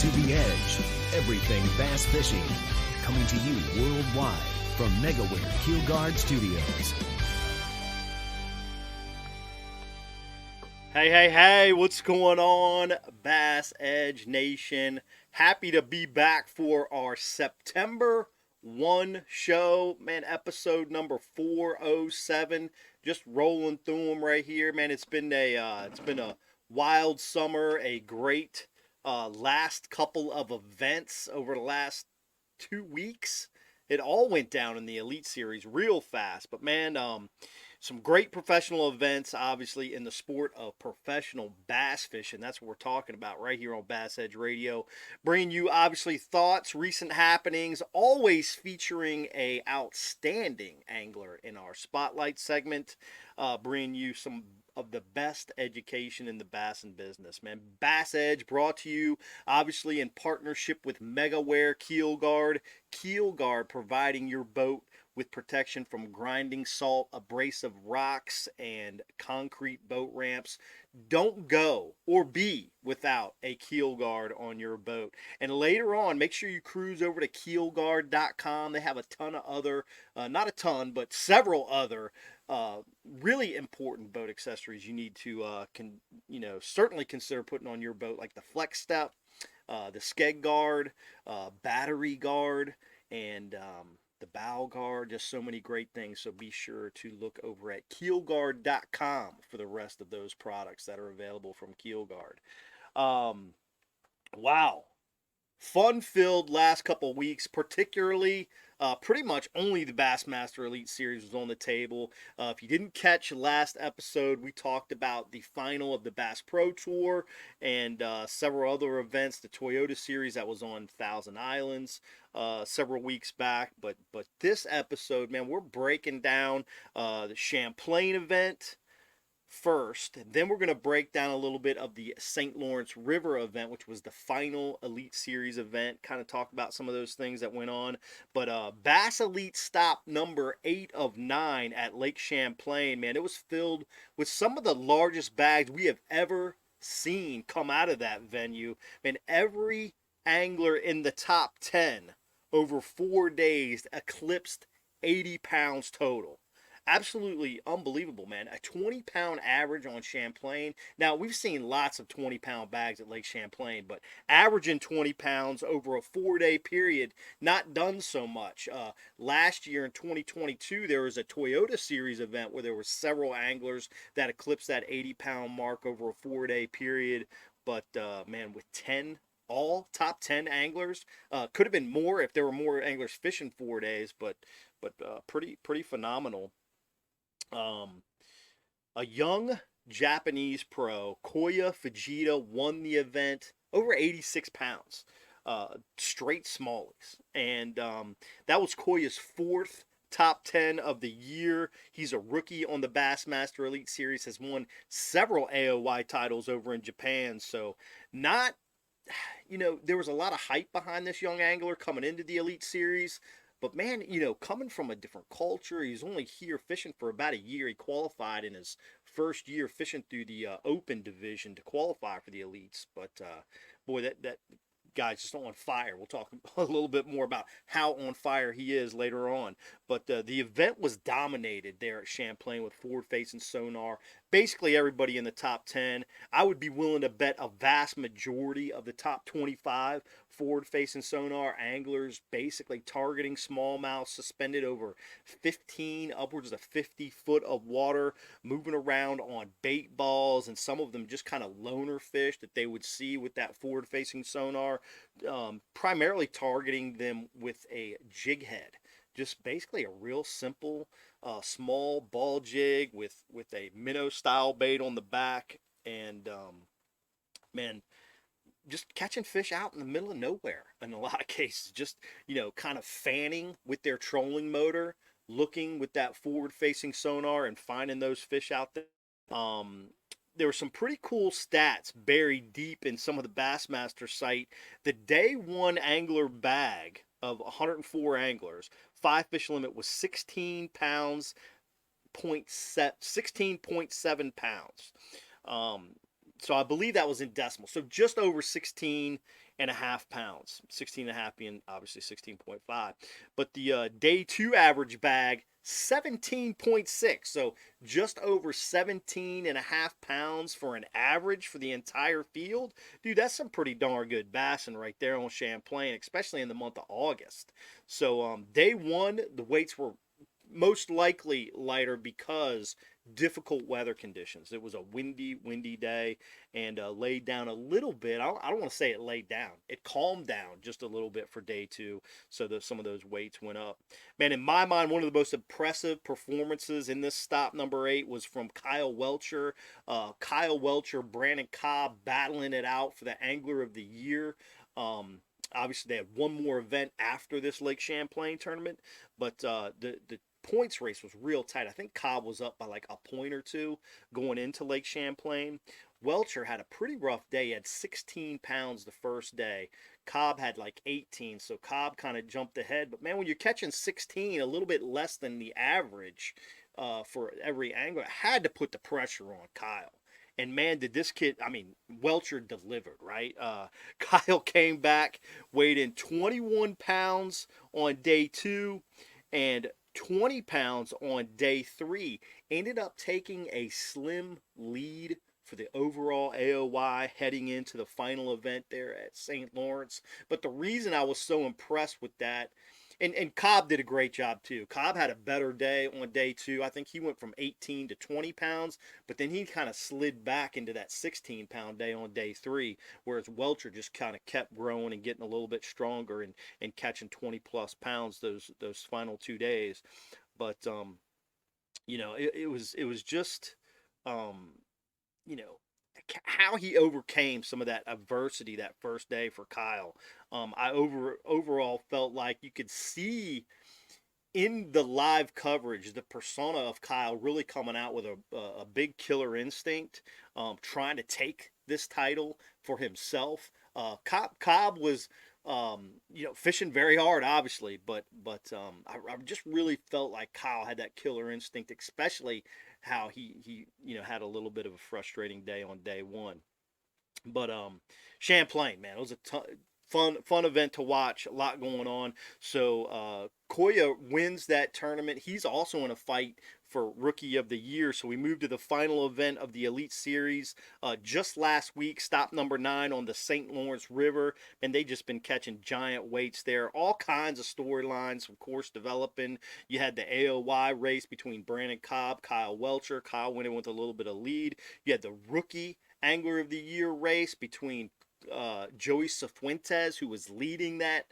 to the edge. Everything bass fishing. Coming to you worldwide from MegaWare Keel Guard Studios. Hey, what's going on, Bass Edge Nation? Happy to be back for our September 1 show, man, episode number 407. Just rolling through them right here, man. It's been a wild summer, a great last couple of events over the last 2 weeks. It all went down in the Elite Series real fast, but man, some great professional events, obviously, in the sport of professional bass fishing. That's what we're talking about right here on Bass Edge Radio. Bringing you, obviously, thoughts, recent happenings, always featuring a outstanding angler in our Spotlight segment. Bringing you some of the best education in the bassin business, man. Bass Edge brought to you, obviously, in partnership with MegaWare Keel Guard. Keel Guard providing your boat with protection from grinding salt, abrasive rocks, and concrete boat ramps. Don't go or be without a keel guard on your boat. And later on, make sure you cruise over to keelguard.com. They have a ton of other, not a ton, but several other really important boat accessories you need to, certainly consider putting on your boat, like the Flex Step, the Skeg Guard, Battery Guard, and the bow guard. Just so many great things. So be sure to look over at keelguard.com for the rest of those products that are available from Keel Guard. Wow. Fun-filled last couple weeks, particularly pretty much only the Bassmaster Elite Series was on the table. If you didn't catch last episode, we talked about the final of the Bass Pro Tour and several other events, the Toyota Series that was on Thousand Islands several weeks back. But this episode, man, we're breaking down the Champlain event first. Then we're going to break down a little bit of the St. Lawrence River event, which was the final Elite Series event. Kind of talk about some of those things that went on. But Bass Elite stop number 8 of 9 at Lake Champlain, man, it was filled with some of the largest bags we have ever seen come out of that venue. And every angler in the top 10 over 4 days eclipsed 80 pounds total. Absolutely unbelievable, man. A 20-pound average on Champlain. Now, we've seen lots of 20-pound bags at Lake Champlain, but averaging 20 pounds over a 4-day period, not done so much. Last year in 2022, there was a Toyota Series event where there were several anglers that eclipsed that 80-pound mark over a 4-day period. But, man, with 10 all top 10 anglers, could have been more if there were more anglers fishing 4 days, but pretty phenomenal. A young Japanese pro, Kyoya Fugita, won the event over 86 pounds, straight smallies. And that was Kyoya's 4th top 10 of the year. He's a rookie on the Bassmaster Elite Series, has won several AOY titles over in Japan. So not, there was a lot of hype behind this young angler coming into the Elite Series. But man, coming from a different culture, he's only here fishing for about a year. He qualified in his first year fishing through the open division to qualify for the elites. But boy, that guy's just on fire. We'll talk a little bit more about how on fire he is later on. But the event was dominated there at Champlain with forward-facing sonar. Basically everybody in the top 10. I would be willing to bet a vast majority of the top 25 forward-facing sonar anglers basically targeting smallmouth suspended over 15, upwards of 50 foot of water, moving around on bait balls, and some of them just kind of loner fish that they would see with that forward-facing sonar, primarily targeting them with a jig head. Just basically a real simple, small ball jig with a minnow style bait on the back, and man, just catching fish out in the middle of nowhere in a lot of cases. Just kind of fanning with their trolling motor, looking with that forward facing sonar and finding those fish out there. There were some pretty cool stats buried deep in some of the Bassmaster site. The day one angler bag of 104 anglers, 5 fish limit was 16 pounds, 16.7 pounds. So I believe that was in decimal. So just over 16 and a half pounds. 16 and a half being obviously 16.5. But the day 2 average bag, 17.6. So just over 17 and a half pounds for an average for the entire field. Dude, that's some pretty darn good bassing right there on Champlain, especially in the month of August. So day 1, the weights were most likely lighter because difficult weather conditions. It was a windy day, and laid down a little bit. I don't want to say it laid down. It calmed down just a little bit for day 2, so that some of those weights went up. Man, in my mind, one of the most impressive performances in this stop number 8 was from Kyle Welcher. Kyle Welcher, Brandon Cobb battling it out for the Angler of the Year. Obviously, they had one more event after this Lake Champlain tournament, but the points race was real tight. I think Cobb was up by like a point or two going into Lake Champlain. Welcher had a pretty rough day. He had 16 pounds the first day. Cobb had like 18, so Cobb kind of jumped ahead. But man, when you're catching 16, a little bit less than the average for every angler, it had to put the pressure on Kyle. And man, did this kid, I mean, Welcher delivered, right? Kyle came back, weighed in 21 pounds on day 2 and 20 pounds on day 3. Ended up taking a slim lead for the overall AOY heading into the final event there at St. Lawrence. But the reason I was so impressed with that, and Cobb did a great job too. Cobb had a better day on day 2. I think he went from 18 to 20 pounds, but then he kind of slid back into that 16-pound day on day 3, whereas Welcher just kind of kept growing and getting a little bit stronger and catching 20-plus pounds those final 2 days. But it was just how he overcame some of that adversity that first day for Kyle. I overall felt like you could see in the live coverage the persona of Kyle really coming out with a big killer instinct, trying to take this title for himself. Cobb was fishing very hard, obviously, but I just really felt like Kyle had that killer instinct, especially how he had a little bit of a frustrating day on day 1. But Champlain, man, it was a fun event to watch. A lot going on. So Kyoya wins that tournament. He's also in a fight for Rookie of the Year. So we moved to the final event of the Elite Series just last week. Stop number 9 on the St. Lawrence River. And they just been catching giant weights there. All kinds of storylines, of course, developing. You had the AOY race between Brandon Cobb, Kyle Welcher. Kyle went in with a little bit of lead. You had the Rookie Angler of the Year race between Joey Cifuentes, who was leading that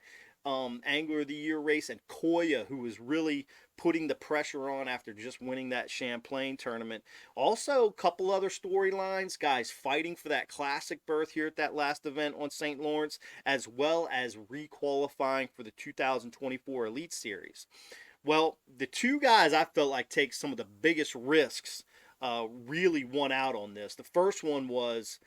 Angler of the Year race, and Kyoya, who was really putting the pressure on after just winning that Champlain tournament. Also, a couple other storylines, guys fighting for that Classic berth here at that last event on St. Lawrence, as well as re-qualifying for the 2024 Elite Series. Well, the two guys I felt like take some of the biggest risks really won out on this. The first one was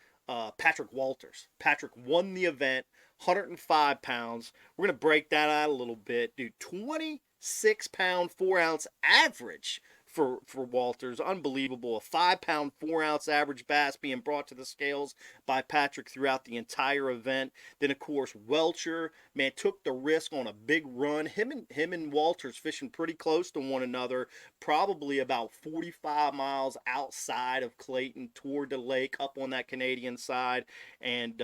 Patrick Walters. Patrick won the event, 105 pounds. We're going to break that out a little bit. Dude, 26-pound, 4-ounce average for Walters. Unbelievable. A 5-pound, 4-ounce average bass being brought to the scales by Patrick throughout the entire event. Then, of course, Welcher, man, took the risk on a big run. Him and Walters fishing pretty close to one another, probably about 45 miles outside of Clayton toward the lake up on that Canadian side. And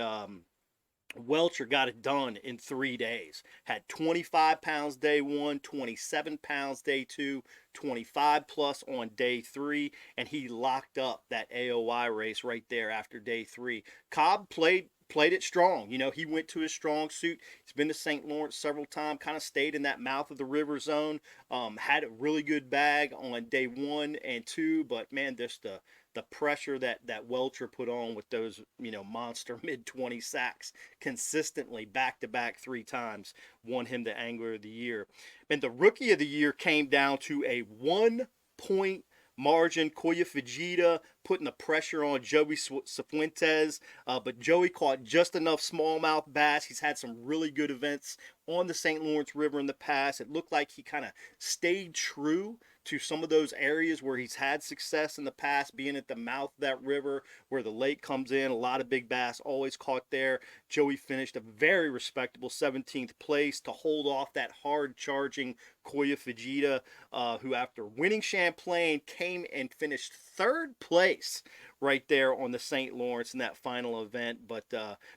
Welcher got it done in 3 days. Had 25 pounds day 1, 27 pounds day 2, 25 plus on day 3, and he locked up that AOY race right there after day 3. Cobb played it strong. He went to his strong suit. He's been to St. Lawrence several times, kind of stayed in that mouth of the river zone. Had a really good bag on day 1 and 2, but man, just the pressure that Welcher put on with those, monster mid-20 sacks consistently back-to-back 3 times won him the Angler of the Year. And the Rookie of the Year came down to a 1-point margin. Kyoya Fugita putting the pressure on Joey Cifuentes, but Joey caught just enough smallmouth bass. He's had some really good events on the St. Lawrence River in the past. It looked like he kind of stayed true to some of those areas where he's had success in the past, being at the mouth of that river where the lake comes in. A lot of big bass always caught there. Joey finished a very respectable 17th place to hold off that hard charging Kyoya Fugita, who after winning Champlain came and finished 3rd place right there on the St. Lawrence in that final event. But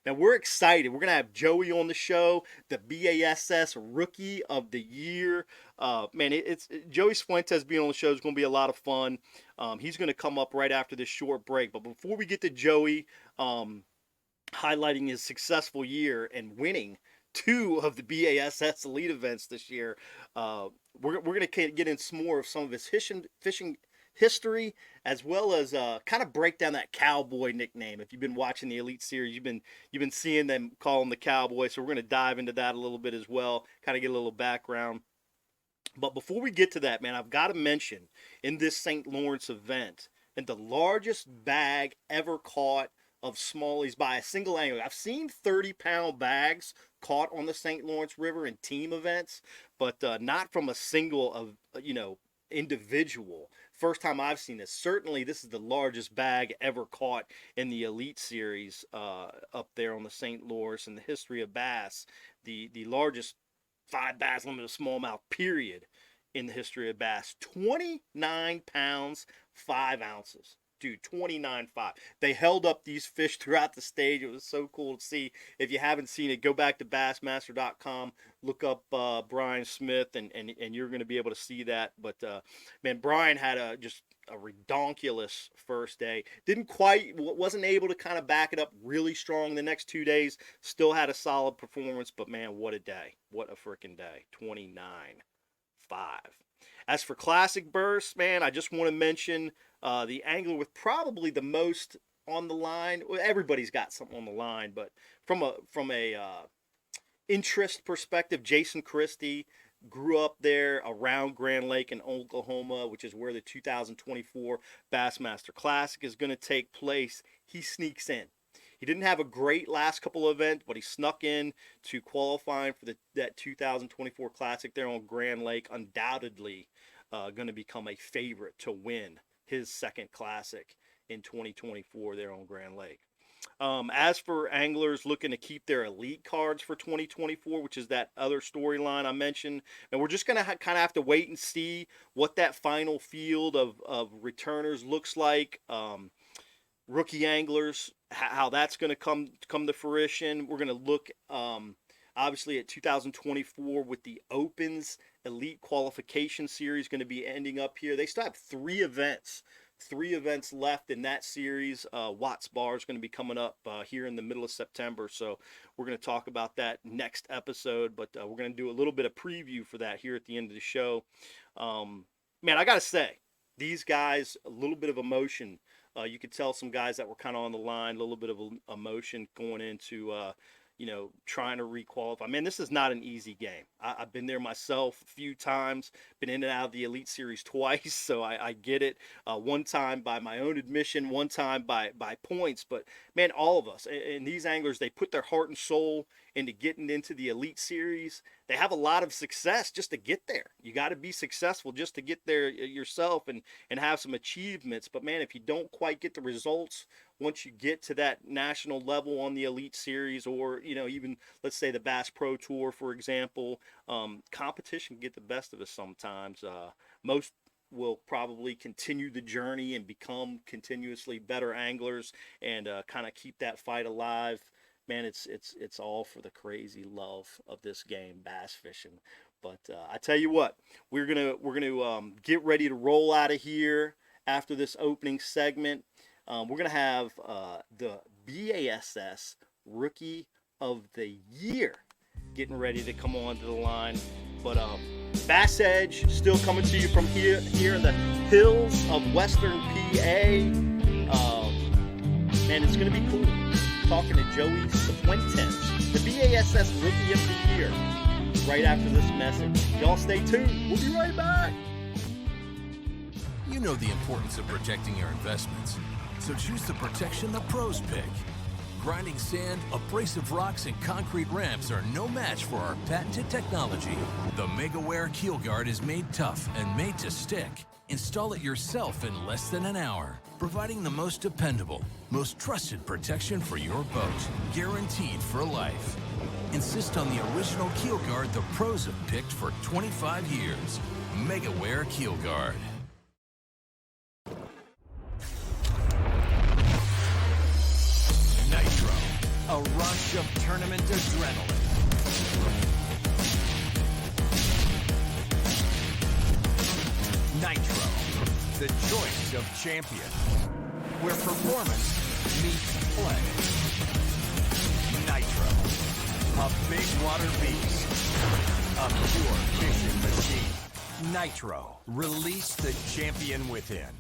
man, we're excited. We're gonna have Joey on the show, the BASS Rookie of the Year. Man, it's Joey Cifuentes being on the show is going to be a lot of fun. He's going to come up right after this short break. But before we get to Joey highlighting his successful year and winning 2 of the BASS Elite events this year, we're going to get in some more of some of his fishing history, as well as kind of break down that Cowboy nickname. If you've been watching the Elite Series, you've been seeing them call him the Cowboy. So we're going to dive into that a little bit as well, kind of get a little background. But before we get to that, man, I've got to mention in this St. Lawrence event, and the largest bag ever caught of smallies by a single angler. I've seen 30-pound bags caught on the St. Lawrence River in team events, but not from a single individual. First time I've seen this. Certainly, this is the largest bag ever caught in the Elite Series up there on the St. Lawrence in the history of bass. The largest 5 bass limit of smallmouth period in the history of bass. 29 pounds, 5 ounces. Dude, 29.5. They held up these fish throughout the stage. It was so cool to see. If you haven't seen it, go back to Bassmaster.com, look up Brian Smith, and you're going to be able to see that. But, man, Brian had just a redonkulous first day. Wasn't able to kind of back it up really strong the next 2 days. Still had a solid performance, but, man, what a day. What a freaking day. 29.5. As for Classic Burst, man, I just want to mention the angler with probably the most on the line. Well, everybody's got something on the line, but from a interest perspective, Jason Christie grew up there around Grand Lake in Oklahoma, which is where the 2024 Bassmaster Classic is going to take place. He sneaks in. He didn't have a great last couple of events, but he snuck in to qualifying for that 2024 Classic there on Grand Lake. Undoubtedly going to become a favorite to win his second Classic in 2024 there on Grand Lake. As for anglers looking to keep their elite cards for 2024, which is that other storyline I mentioned, and we're just going to kind of have to wait and see what that final field of returners looks like. Rookie anglers, how that's going to come to fruition. We're going to look obviously at 2024 with the Opens Elite Qualification Series going to be ending up here. They still have 3 events left in that series. Watts Bar is going to be coming up here in the middle of September, so we're going to talk about that next episode, but we're going to do a little bit of preview for that here at the end of the show. Man, I got to say, these guys, a little bit of emotion. You could tell some guys that were kind of on the line, a little bit of emotion going into, trying to requalify. Man, this is not an easy game. I've been there myself a few times, been in and out of the Elite Series twice, so I get it. One time by my own admission, one time by points. But, man, all of us, and these anglers, they put their heart and soul into getting into the Elite Series. They have a lot of success just to get there. You got to be successful just to get there yourself and have some achievements. But, man, if you don't quite get the results once you get to that national level on the Elite Series, or, even let's say the Bass Pro Tour, for example, competition can get the best of us sometimes. Most will probably continue the journey and become continuously better anglers and kind of keep that fight alive. Man, it's all for the crazy love of this game, bass fishing. But I tell you what, we're gonna get ready to roll out of here after this opening segment. We're gonna have the BASS Rookie of the Year getting ready to come onto the line. But Bass Edge still coming to you from here in the hills of Western PA. Man, it's gonna be cool. Talking to Joey Cifuentes, the BASS Rookie of the Year, right after this message. Y'all stay tuned. We'll be right back. You know the importance of protecting your investments, so choose the protection the pros pick. Grinding sand, abrasive rocks, and concrete ramps are no match for our patented technology. The MegaWare Keel Guard is made tough and made to stick. Install it yourself in less than an hour, providing the most dependable, most trusted protection for your boat, guaranteed for life. Insist on the original Keel Guard the pros have picked for 25 years. MegaWare Keel Guard. Nitro, a rush of tournament adrenaline. Nitro, the choice of champion, where performance meets play. Nitro, a big water beast, a pure fishing machine. Nitro, release the champion within.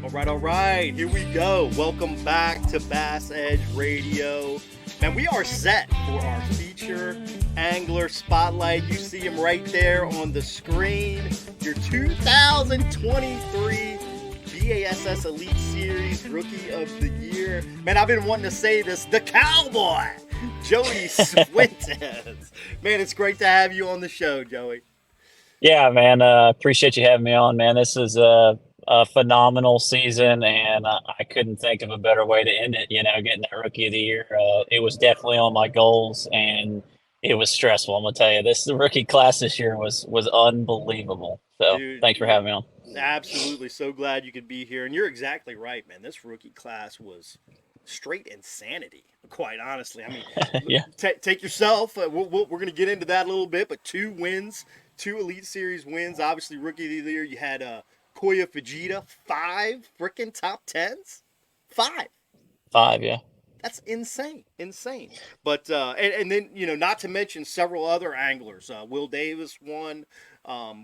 All right, here we go. Welcome back to Bass Edge Radio. Man, we are set for our feature angler spotlight. You see him right there on the screen. Your 2023 Bassmaster Elite Series Rookie of the Year. Man, I've been wanting to say this, the Cowboy, Joey Cifuentes. Man, it's great to have you on the show, Joey. Yeah, man. Appreciate you having me on, man. This is a phenomenal season, and I couldn't think of a better way to end it. You know, getting that Rookie of the Year, it was definitely on my goals, and it was stressful. I'm gonna tell you, the rookie class this year was unbelievable. So, Dude, thanks for having me on. Absolutely, so glad you could be here. And you're exactly right, man. This rookie class was straight insanity, quite honestly. I mean, Yeah. Take yourself. We're going to get into that a little bit, but 2 wins, 2 Elite Series wins. Obviously, Rookie of the Year, you had Kyoya, Fugita, 5 freaking top 10s. 5. 5, yeah. That's insane. But and then, you know, not to mention several other anglers. Will Davis won.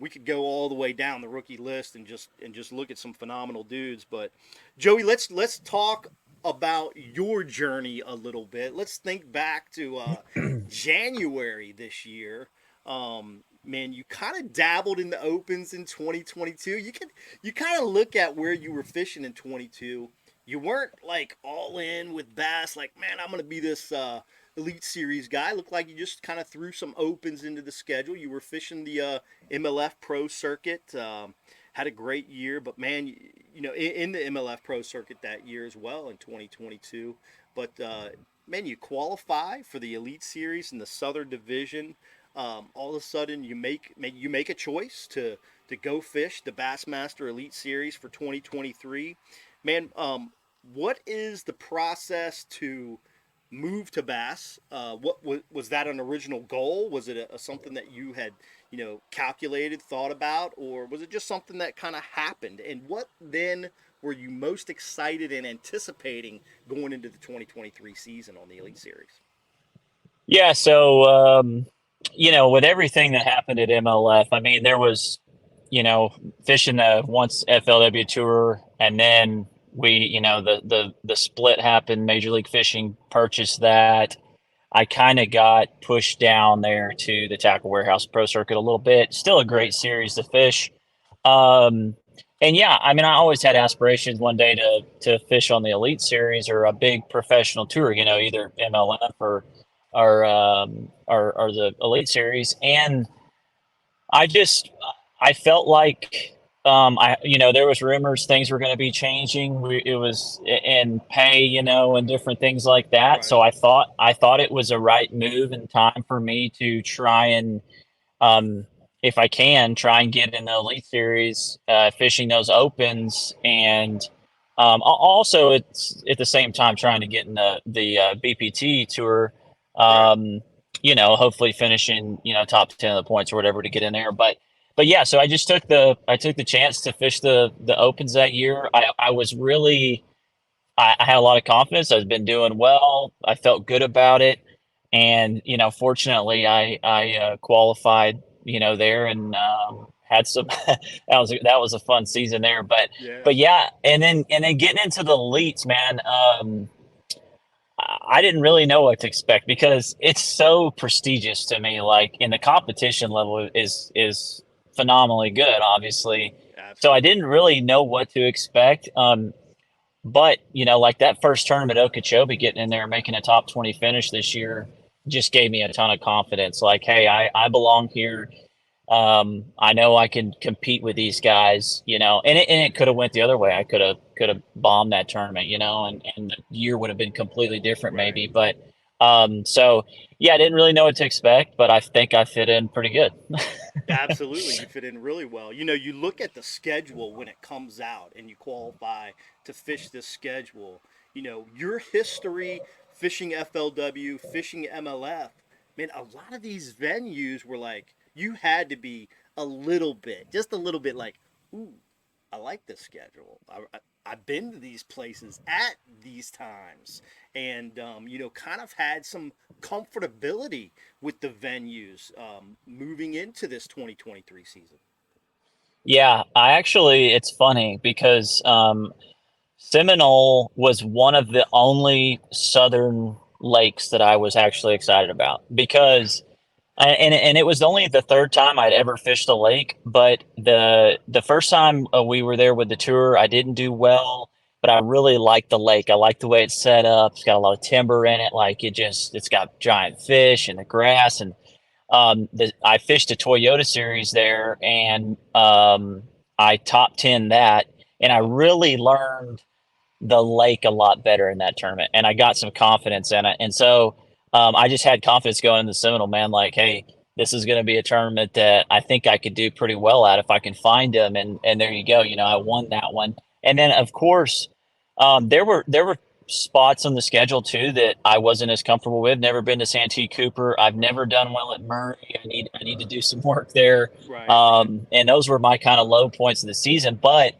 We could go all the way down the rookie list and just look at some phenomenal dudes. But Joey, let's talk about your journey a little bit. Let's think back to January this year. Man, you kind of dabbled in the opens in 2022. You kind of look at where you were fishing in 22. You weren't like all in with bass, like, man, I'm going to be this Elite Series guy. Looked like you just kind of threw some opens into the schedule. You were fishing the MLF Pro Circuit. Had a great year, but man, you know, in the MLF Pro Circuit that year as well in 2022. But man, you qualify for the Elite Series in the Southern Division. All of a sudden, you make a choice to go fish the Bassmaster Elite Series for 2023. Man, what is the process to move to bass? What was that an original goal? Was it something that you had, you know, calculated, thought about, or was it just something that kind of happened? And what then were you most excited and anticipating going into the 2023 season on the Elite Series? Yeah, so you know, with everything that happened at MLF, I mean, there was, you know, fishing the once FLW Tour, and then we, you know, the split happened. Major League Fishing purchased that. I kind of got pushed down there to the Tackle Warehouse Pro Circuit a little bit. Still a great series to fish. And yeah, I mean, I always had aspirations one day to fish on the Elite Series or a big professional tour, you know, either MLF or the Elite Series. And I felt like, you know, there was rumors things were going to be changing. It was in pay, you know, and different things like that. Right. So I thought it was a right move and time for me to try and, if I can, try and get in the Elite Series, fishing those opens, and also it's at the same time trying to get in the BPT tour. You know, hopefully finishing, you know, top 10 of the points or whatever to get in there. But yeah, so I just took the chance to fish the opens that year. I was really, I had a lot of confidence. I've been doing well. I felt good about it. And, you know, fortunately I qualified, you know, there, and had some, that was a fun season there, but yeah. And then getting into the elites, man, I didn't really know what to expect because it's so prestigious to me. Like, in the competition level is phenomenally good, obviously. So I Absolutely. didn't really know what to expect. But like that first tournament, Okeechobee, getting in there and making a top 20 finish this year just gave me a ton of confidence. Like, hey, I belong here. I know I can compete with these guys, and it could have went the other way. I could have bombed that tournament, and the year would have been completely different Right. maybe. But so yeah, I didn't really know what to expect, but I think I fit in pretty good. Absolutely, you fit in really well. You look at the schedule when it comes out and you qualify to fish this schedule. Your history fishing FLW, fishing MLF, man, a lot of these venues were like, you had to be a little bit, just a little bit like, ooh, I like this schedule. I've been to these places at these times, and kind of had some comfortability with the venues moving into this 2023 season. Yeah, it's funny because Seminole was one of the only southern lakes that I was actually excited about because and it was only the third time I'd ever fished a lake, but the first time we were there with the tour, I didn't do well, but I really liked the lake. I liked the way it's set up. It's got a lot of timber in it. Like it's got giant fish and the grass. And I fished a Toyota series there, and I top 10 that, and I really learned the lake a lot better in that tournament, and I got some confidence in it. And so I just had confidence going into the Seminole, man. Like, hey, this is going to be a tournament that I think I could do pretty well at if I can find them. And there you go. I won that one. And then of course, there were spots on the schedule too that I wasn't as comfortable with. Never been to Santee Cooper. I've never done well at Murray. I need to do some work there. Right, right. And those were my kind of low points of the season, but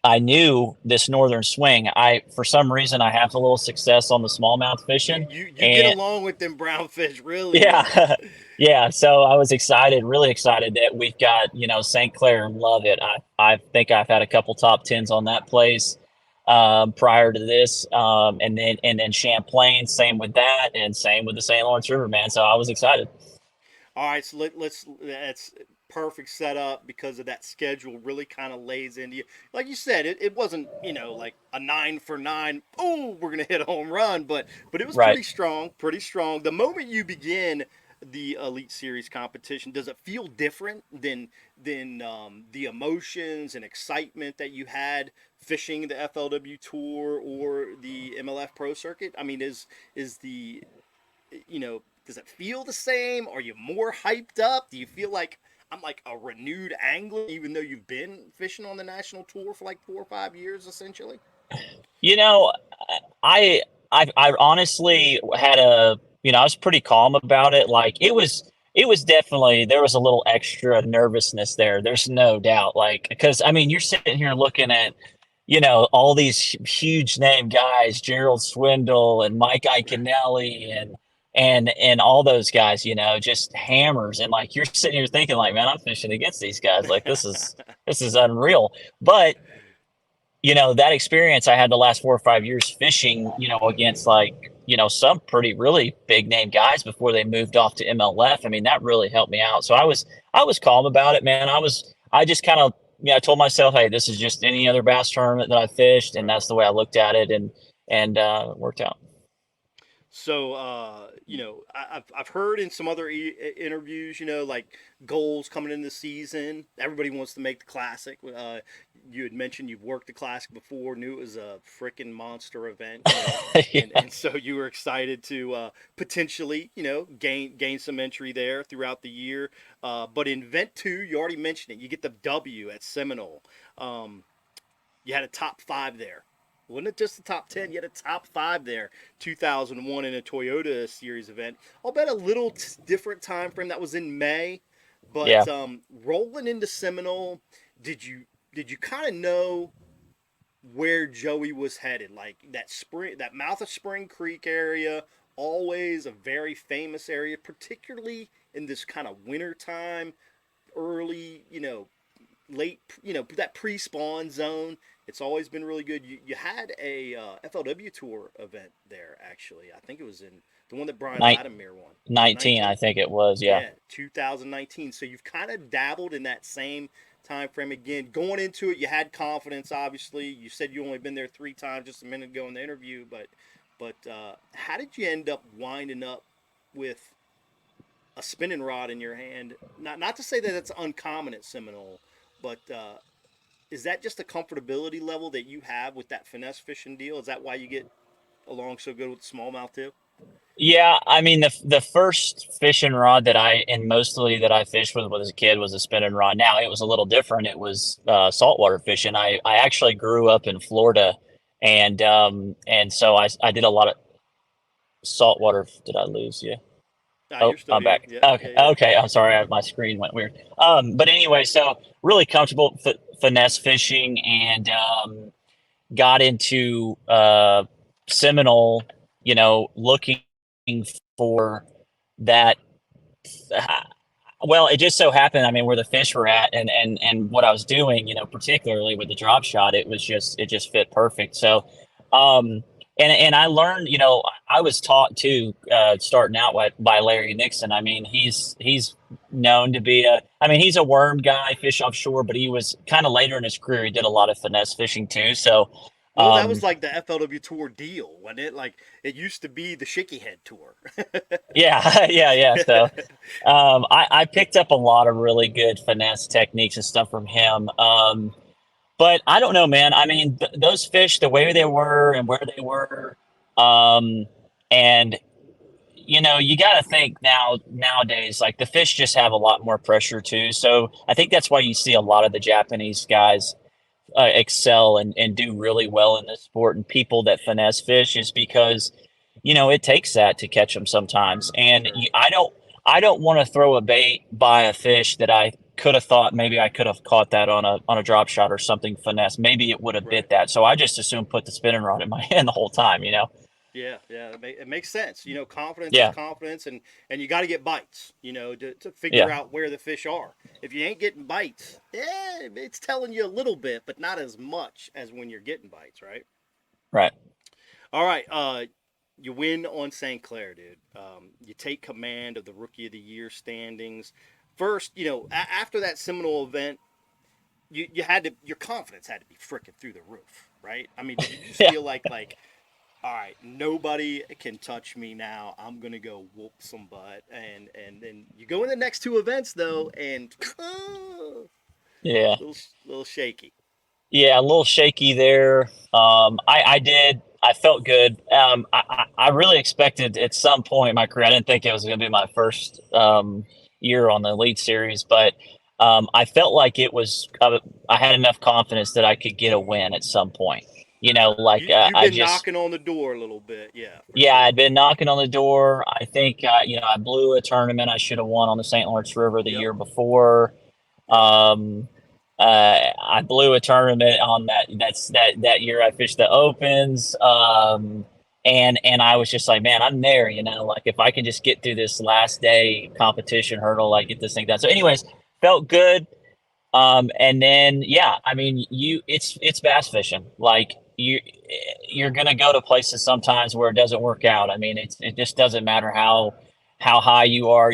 I knew this northern swing. For some reason, I have a little success on the smallmouth You fishing, you you get and along with them brown fish really well. yeah, yeah. So I was excited, really excited that we've got St. Clair. Love it. I think I've had a couple top tens on that place prior to this, and then Champlain. Same with that, and same with the St. Lawrence River, man. So I was excited. All right, so let's that's perfect setup because of that schedule really kind of lays into you. Like you said, it wasn't like a 9 for 9. Oh, we're gonna hit a home run, but it was Right. pretty strong, pretty strong. The moment you begin the Elite Series competition, does it feel different than the emotions and excitement that you had fishing the FLW Tour or the MLF Pro Circuit? I mean, is the does it feel the same? Are you more hyped up? Do you feel like I'm like a renewed angler, even though you've been fishing on the national tour for like 4 or 5 years, essentially? You know, I I honestly had I was pretty calm about it. Like it was definitely there was a little extra nervousness there. There's no doubt. Like because I mean you're sitting here looking at all these huge name guys, Gerald Swindle and Mike Iaconelli and all those guys, just hammers. And like you're sitting here thinking like, man, I'm fishing against these guys. Like this is unreal. But that experience I had the last 4 or 5 years fishing, against like, some pretty really big name guys before they moved off to MLF. I mean, that really helped me out. So I was calm about it, man. I just kind of, I told myself, hey, this is just any other bass tournament that I fished, and Right. that's the way I looked at it, and it worked out. So, I've heard in some other interviews, like goals coming in the season. Everybody wants to make the classic. You had mentioned you've worked the classic before, knew it was a freaking monster event, and Yeah. and so you were excited to potentially, gain some entry there throughout the year. But in Vent 2, you already mentioned it. You get the W at Seminole. Um, you had a top 5 there. Wasn't it just the top 10? You had a top 5 there. 2001 in a Toyota Series event. I'll bet a little different time frame. That was in May, Yeah. but rolling into Seminole, did you kind of know where Joey was headed? Like that mouth of Spring Creek area, always a very famous area, particularly in this kind of winter time, early, late, that pre-spawn zone. It's always been really good. You had a FLW tour event there, actually. I think it was in The one that Brian Nin- Latimer won. 19, I think it was. Yeah. Yeah, 2019. So you've kind of dabbled in that same time frame again. Going into it, you had confidence. Obviously, you said you only been there 3 times just a minute ago in the interview. But how did you end up winding up with a spinning rod in your hand? Not to say that it's uncommon at Seminole, but is that just a comfortability level that you have with that finesse fishing deal? Is that why you get along so good with smallmouth too? Yeah, I mean the first fishing rod that mostly that I fished with as a kid was a spinning rod. Now it was a little different. It was saltwater fishing. I actually grew up in Florida, and so I did a lot of saltwater. Did I lose you? Ah, Oh, you're still I'm here. back. Yeah, Okay, yeah, yeah. okay. I'm sorry, my screen went weird. But anyway, so really comfortable finesse fishing, and got into Seminole. Looking for that. Well, it just so happened, I mean, where the fish were at and what I was doing, particularly with the drop shot, it just fit perfect. So, and I learned, I was taught too, starting out by Larry Nixon. I mean, he's known to be I mean, he's a worm guy, fish offshore, but he was kind of later in his career. He did a lot of finesse fishing too. So, Well, that um, was like the FLW Tour deal, wasn't it? Like it used to be the Shaky Head Tour. yeah, yeah. So, I picked up a lot of really good finesse techniques and stuff from him. But I don't know, man. I mean, those fish, the way they were and where they were, um, and you got to think nowadays, like the fish just have a lot more pressure too. So I think that's why you see a lot of the Japanese guys excel and do really well in this sport, and people that finesse fish is because it takes that to catch them sometimes. And Sure. I don't want to throw a bait by a fish that I could have thought maybe I could have caught that on a drop shot or something finesse. Maybe it would have Right. bit that. So I just assume put the spinning rod in my hand the whole time. Yeah, yeah, it makes sense. Confidence is Yeah, confidence, and you got to get bites. To figure yeah, out where the fish are. If you ain't getting bites, it's telling you a little bit, but not as much as when you're getting bites, right? right. All right, you win on St. Clair, dude. You take command of the Rookie of the Year standings. First, after that Seminole event, you had to your confidence had to be freaking through the roof, right? I mean, did you just Yeah. feel like all right, nobody can touch me now. I'm gonna go whoop some butt, and then you go in the next 2 events though, and Yeah. little shaky. Yeah, a little shaky there. I felt good. I really expected at some point in my career, I didn't think it was going to be my first year on the Elite Series, but I felt like I had enough confidence that I could get a win at some point. Like You've I been just, knocking on the door a little bit, yeah, for yeah, sure. I'd been knocking on the door. I think, I blew a tournament I should have won on the St. Lawrence River the Yep, year before. yep. Um, I blew a tournament on that year. I fished the opens, and I was just like, man, I'm there. Like if I can just get through this last day competition hurdle, like get this thing done. So, anyways, felt good. And then yeah, I mean, it's bass fishing. Like you're gonna go to places sometimes where it doesn't work out. I mean, it just doesn't matter how high you are,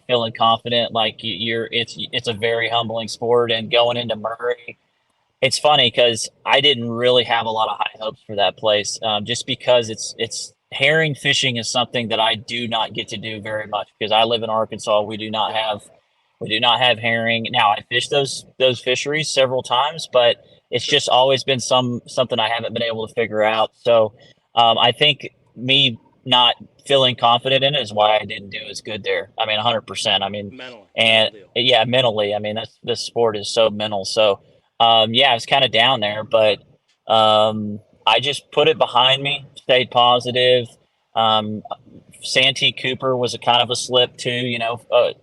feeling confident. Like it's a very humbling sport. And going into Murray, it's funny because I didn't really have a lot of high hopes for that place, just because it's herring fishing is something that I do not get to do very much because I live in Arkansas. Yep. We do not have herring. Now I fished those fisheries several times, but it's Sure. just always been something I haven't been able to figure out. So I think me not feeling confident in it is why I didn't do as good there. I mean, 100%. I mean, Mental and deal. yeah, mentally. I mean, this sport is so mental. So yeah, I was kind of down there, but I just put it behind me, stayed positive. Um, Santee Cooper was a kind of a slip too.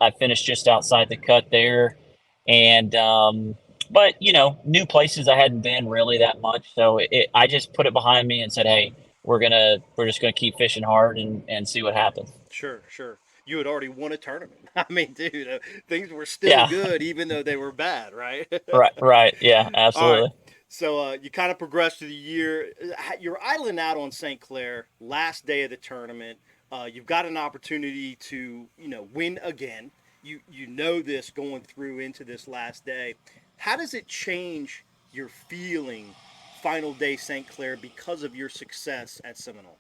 I finished just outside the cut there, and but new places I hadn't been really that much, so I just put it behind me and said, hey, we're just gonna keep fishing hard and see what happens. Sure, sure. You had already won a tournament. I mean, dude, things were still Yeah, good even though they were bad, right? right, yeah, All right. absolutely. So you kind of progressed through the year. You're idling out on St. Clair last day of the tournament. You've got an opportunity to, win again. You know this going through into this last day. How does it change your feeling final day St. Clair because of your success at Seminole?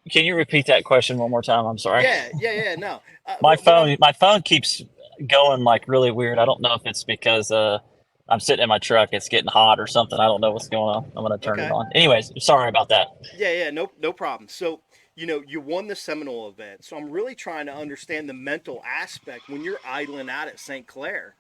Can you repeat that question one more time? I'm sorry. Yeah. No, My what I'm phone keeps going like really weird. I don't know if it's because I'm sitting in my truck. It's getting hot or something. I don't know what's going on. I'm gonna turn it okay. on. Anyways, sorry about that. Yeah, no problem. So, you won the Seminole event. So I'm really trying to understand the mental aspect when you're idling out at St. Clair.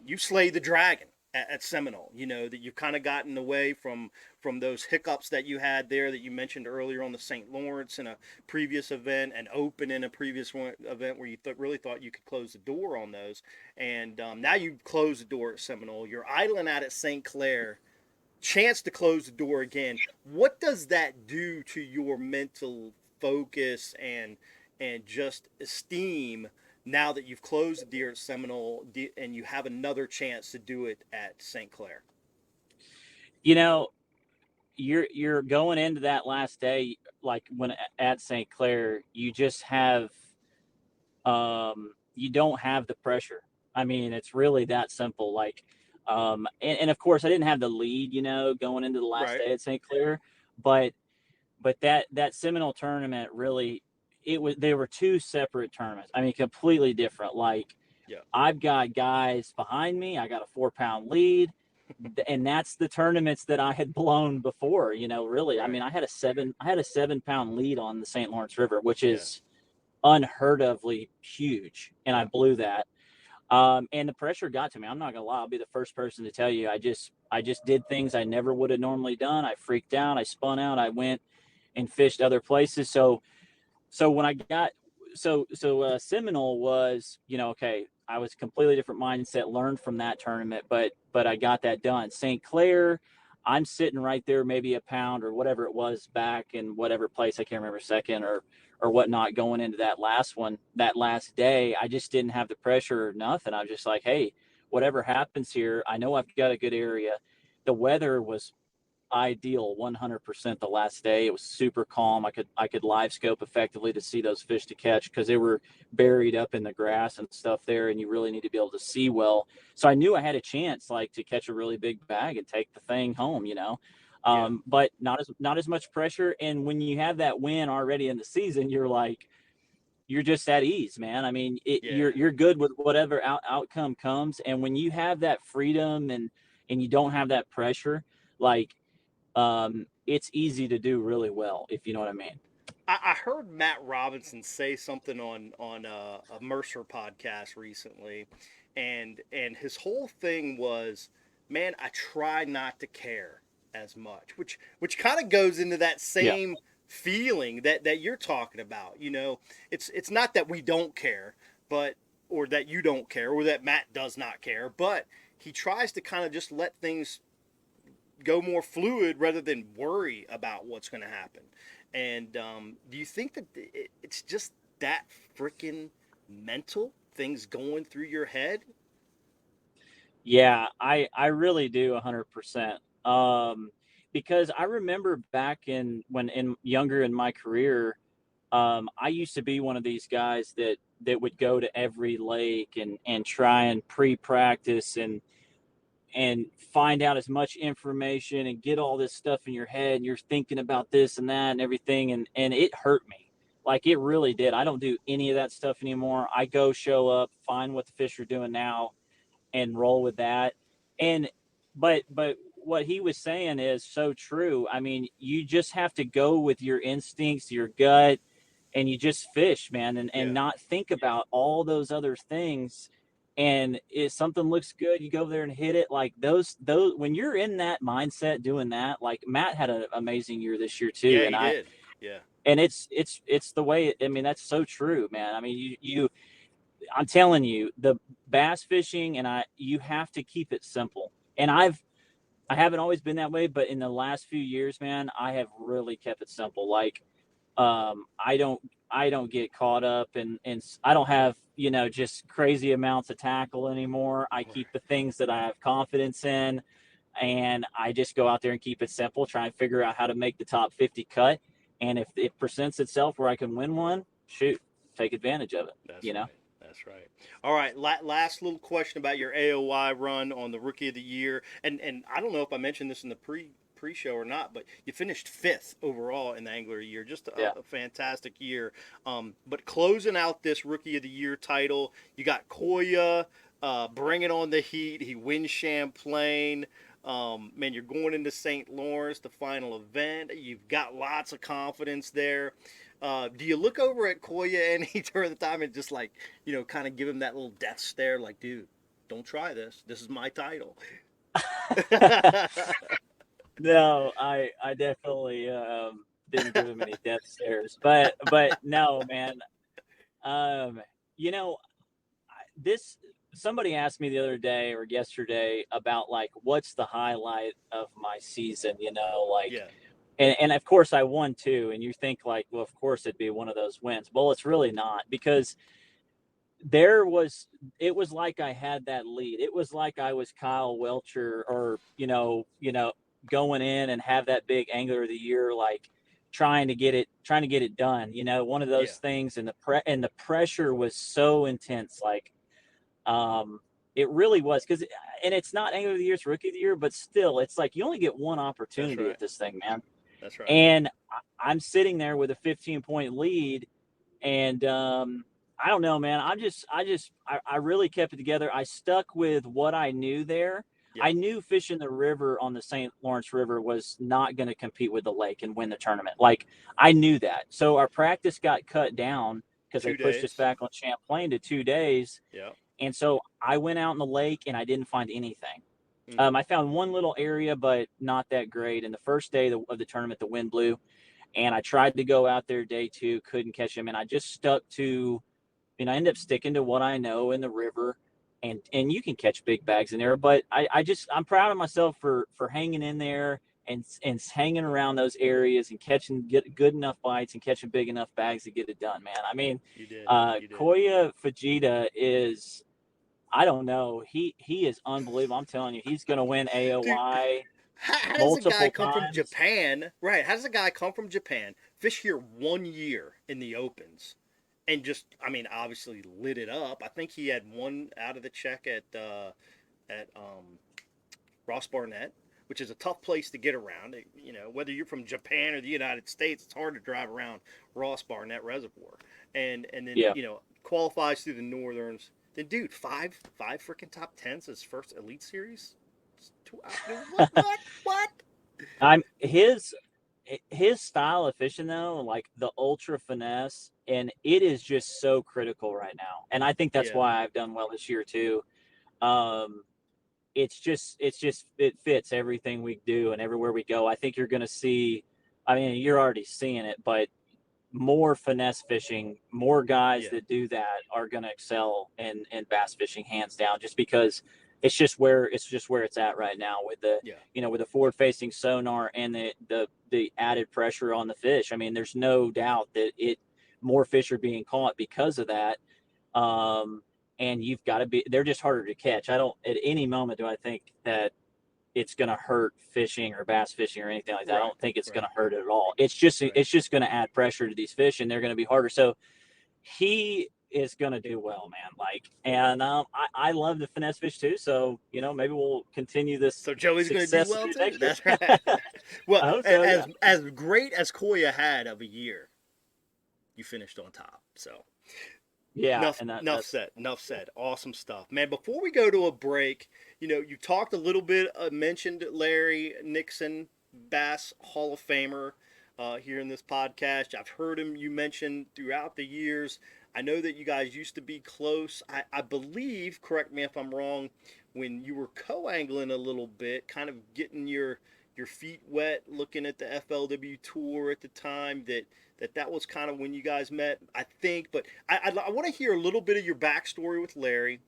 You slayed the dragon at Seminole. You know that you've kind of gotten away from those hiccups that you had there that you mentioned earlier on the St. Lawrence in a previous event and Open in a previous event where you really thought you could close the door on those. And now you've closed the door at Seminole. You're idling out at St. Clair, chance to close the door again. What does that do to your mental focus and just esteem now that you've closed the deal at Seminole and you have another chance to do it at St. Clair? You know, you're going into that last day, like when at St. Clair, you just have you don't have the pressure. I mean, it's really that simple. Like, and of course, I didn't have the lead, going into the last Right. day at St. Clair, but that Seminole tournament really, they were two separate tournaments. I mean, completely different. Like, Yeah. I've got guys behind me. I got a 4-pound lead. And that's the tournaments that I had blown before, really. Right. I mean, I had a 7-pound lead on the St. Lawrence River, which Yeah. is unheard ofly huge. And I blew that. And the pressure got to me. I'm not gonna lie. I'll be the first person to tell you, I just did things I never would have normally done. I freaked out. I spun out. I went and fished other places. So when I got, Seminole was, okay, I was completely different mindset, learned from that tournament, but I got that done. St. Clair, I'm sitting right there, maybe a pound or whatever it was back in whatever place, I can't remember, second or whatnot, going into that last one, that last day. I just didn't have the pressure or nothing. I was just like, hey, whatever happens here, I know I've got a good area. The weather was ideal 100% the last day. It was super calm. I could live scope effectively to see those fish to catch because they were buried up in the grass and stuff there, and you really need to be able to see well. So I knew I had a chance, like, to catch a really big bag and take the thing home, Yeah. but not as much pressure. And when you have that win already in the season, you're like, you're just at ease, man. I mean, Yeah. you're good with whatever outcome comes. And when you have that freedom and you don't have that pressure, like, it's easy to do really well, if you know what I mean. I heard Matt Robinson say something on a Mercer podcast recently, and his whole thing was, man, I try not to care as much, which kind of goes into that Yeah. same feeling that you're talking about. It's not that we don't care, but or that you don't care, or that Matt does not care, but he tries to kind of just let things go more fluid rather than worry about what's going to happen. And do you think that it's just that freaking mental things going through your head? Yeah, I really do 100%. Because I remember back when younger in my career, I used to be one of these guys that would go to every lake and try and pre-practice and find out as much information and get all this stuff in your head, and you're thinking about this and that and everything, and it hurt me. Like, it really did. I don't do any of that stuff anymore. I go, show up, find what the fish are doing now, and roll with that. And but what he was saying is so true. I mean, you just have to go with your instincts, your gut, and you just fish, man, and Yeah. not think about all those other things. And if something looks good, you go there and hit it. Like, those when you're in that mindset doing that, like, Matt had an amazing year this year too. Yeah, And he did. Yeah. it's the way I mean, that's so true, man. I mean, I'm telling you, the bass fishing, and you have to keep it simple. And I haven't always been that way, but in the last few years, man, I have really kept it simple. Like, I don't get caught up and I don't have, just crazy amounts of tackle anymore. I keep the things that I have confidence in. and I just go out there and keep it simple, try and figure out how to make the top 50 cut. And if it presents itself where I can win one, shoot, take advantage of it. That's You know? right. That's right. All right. Last little question about your AOY run on the Rookie of the Year, and I don't know if I mentioned this in the pre-show or not, but you finished 5th overall in the Angler year. Just a fantastic year. But closing out this Rookie of the Year title, you got Kyoya bringing on the heat. He wins Champlain. Man, you're going into St. Lawrence, the final event. You've got lots of confidence there. Do you look over at Kyoya any during the time and just like, kind of give him that little death stare, like, dude, don't try this. This is my title. No, I definitely didn't give him any death stares, but no, man. This somebody asked me the other day or yesterday about like what's the highlight of my season, like. Yeah. And of course I won too. And you think like, well, of course it'd be one of those wins. Well, it's really not, because it was like I had that lead. It was like I was Kyle Welcher, or, going in and have that big Angler of the Year, like trying to get it done, one of those things. And the pressure was so intense. Like, it really was, and it's not Angler of the Year, it's Rookie of the Year, but still it's like, you only get one opportunity at this thing, man. That's right. And I'm sitting there with a 15-point lead, and I don't know, man. I really kept it together. I stuck with what I knew there. Yep. I knew fishing the river on the St. Lawrence River was not going to compete with the lake and win the tournament. Like, I knew that. So our practice got cut down because they pushed us back on Champlain to 2 days. Yeah. And so I went out in the lake and I didn't find anything. I found one little area, but not that great. And the first day of the tournament, the wind blew, and I tried to go out there day 2, couldn't catch him. And I just stuck to, I ended up sticking to what I know in the river, and you can catch big bags in there. But I'm proud of myself for hanging in there and hanging around those areas and catching good enough bites and catching big enough bags to get it done, man. I mean, you did. Kyoya Fugita is, I don't know. He is unbelievable. I'm telling you, he's going to win AOY. Dude, how does a guy come from Japan? Right. How does a guy come from Japan, fish here 1 year in the opens, and just, obviously lit it up? I think he had one out of the check at Ross Barnett, which is a tough place to get around. Whether you're from Japan or the United States, it's hard to drive around Ross Barnett Reservoir. And then, qualifies through the Northerns. Then, dude, five freaking top 10s his first Elite Series. What? His style of fishing, though, like the ultra finesse, and it is just so critical right now. And I think that's why I've done well this year too. It fits everything we do and everywhere we go. I think you're going to see. You're already seeing it, but more finesse fishing, more guys that do that are going to excel in bass fishing, hands down, just because it's just where it's at right now with the with the forward facing sonar and the added pressure on the fish. There's no doubt that more fish are being caught because of that. And you've got to be, they're just harder to catch. At any moment do I think that it's going to hurt fishing or bass fishing or anything like that. Right. I don't think it's going to hurt it at all. It's just going to add pressure to these fish, and they're going to be harder. So he is going to do well, man. I love the finesse fish too. So, maybe we'll continue this. So Joey's going to do well too. That's right. Well, so, as great as Kyoya had of a year, you finished on top. So yeah. Enough said. Awesome stuff, man. Before we go to a break, you talked a little bit, mentioned Larry Nixon, Bass Hall of Famer, here in this podcast. I've heard him you mentioned throughout the years. I know that you guys used to be close. I believe, correct me if I'm wrong, when you were co-angling a little bit, kind of getting your feet wet, looking at the FLW tour at the time, that was kind of when you guys met, I think. But I want to hear a little bit of your backstory with Larry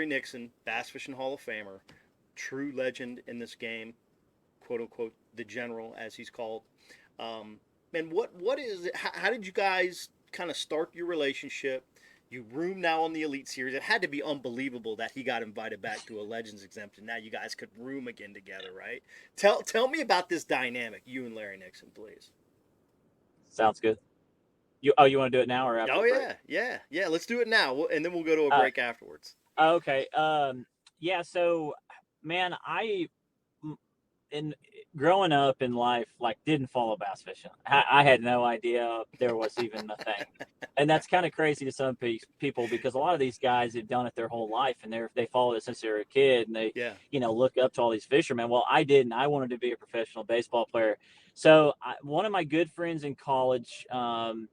Nixon, Bass Fishing Hall of Famer, true legend in this game, quote unquote, the general as he's called. Man, what is it? How did you guys kind of start your relationship? You room now on the Elite Series. It had to be unbelievable that he got invited back to a Legends exemption. Now you guys could room again together, right? Tell me about this dynamic, you and Larry Nixon, please. Sounds good. You want to do it now or after? Oh yeah. Let's do it now, and then we'll go to a break afterwards. Okay. Yeah. So, man, in growing up in life, like, didn't follow bass fishing. I had no idea there was even a thing, and that's kind of crazy to some people, because a lot of these guys have done it their whole life, and they followed it since they were a kid, and they look up to all these fishermen. Well, I didn't. I wanted to be a professional baseball player. So one of my good friends in college, when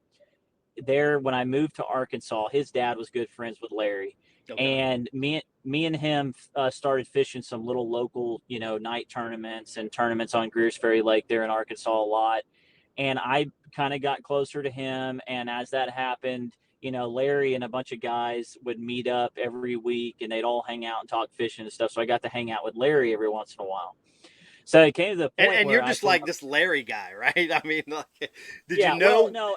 I moved to Arkansas, his dad was good friends with Larry. Okay. And me and him started fishing some little local, night tournaments and tournaments on Greers Ferry Lake there in Arkansas a lot. And I kind of got closer to him. And as that happened, Larry and a bunch of guys would meet up every week, and they'd all hang out and talk fishing and stuff. So I got to hang out with Larry every once in a while. So it came to the point and where you're just like this Larry guy, right? I mean, like, did you know? Well,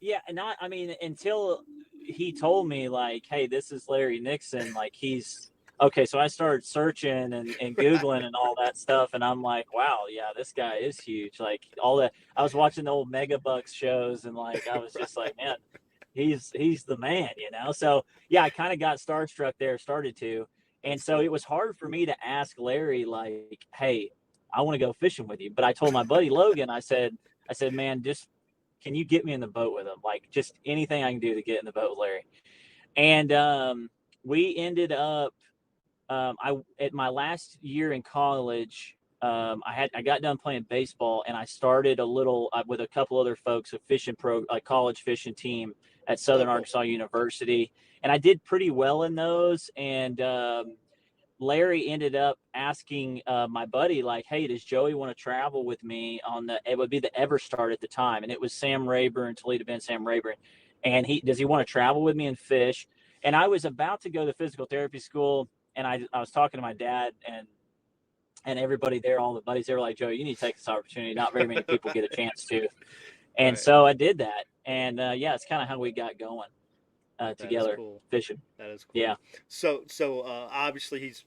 no, until he told me, like, hey, this is Larry Nixon, like, he's okay. So I started searching and Googling and all that stuff, and I'm like, wow, yeah, this guy is huge. Like, all that, I was watching the old Mega Bucks shows, and like, I was just like, man, he's the man, So yeah, I kind of got starstruck there, started to, and so it was hard for me to ask Larry, like, hey, I want to go fishing with you. But I told my buddy Logan, I said, man, just, can you get me in the boat with him? Like, just anything I can do to get in the boat with Larry. And we ended up, at my last year in college, I got done playing baseball, and I started a little with a couple other folks, a college fishing team at Southern Arkansas University. And I did pretty well in those. And Larry ended up asking my buddy, like, hey, does Joey want to travel with me it would be the EverStart at the time. And it was Sam Rayburn, Toledo Bend, Sam Rayburn. And does he want to travel with me and fish? And I was about to go to physical therapy school. And I was talking to my dad and everybody there, all the buddies, they were like, Joey, you need to take this opportunity. Not very many people get a chance to. And so I did that. And it's kind of how we got going. Together, cool. Fishing. That is cool. Yeah. So obviously he's,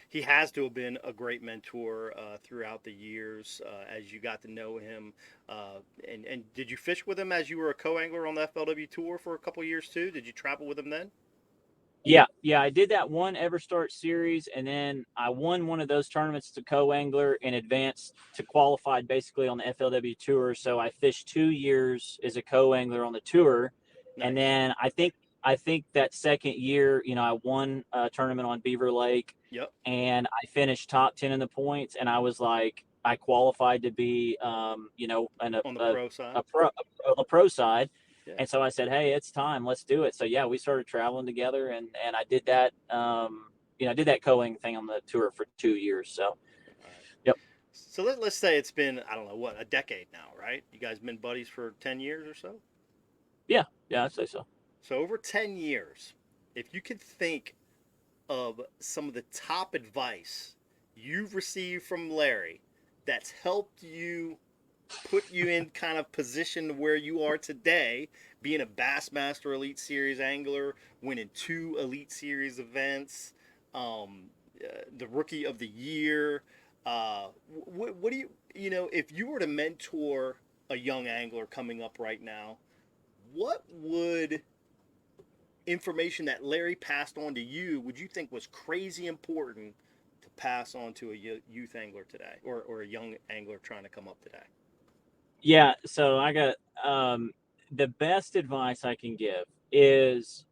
he has to have been a great mentor throughout the years as you got to know him. And did you fish with him as you were a co-angler on the FLW tour for a couple of years too? Did you travel with him then? Yeah. I did that one EverStart series, and then I won one of those tournaments to co-angler and advanced to qualified basically on the FLW tour. So I fished 2 years as a co-angler on the tour. Nice. And then I think that second year, I won a tournament on Beaver Lake. Yep. And I finished top 10 in the points, and I was like, I qualified to be, on the pro side. A pro side. Yeah. And so I said, hey, it's time, let's do it. So yeah, we started traveling together, and I did that, I did that co-ang thing on the tour for 2 years. So, yep. So let's say it's been, I don't know, a decade now, right? You guys been buddies for 10 years or so? Yeah, I'd say so. So over 10 years, if you could think of some of the top advice you've received from Larry that's helped you, put you in kind of position where you are today, being a Bassmaster Elite Series angler, winning 2 Elite Series events, the Rookie of the Year, what do you, if you were to mentor a young angler coming up right now, what would information that Larry passed on to you would you think was crazy important to pass on to a youth angler today, or a young angler trying to come up today? Yeah, so I got the best advice I can give is,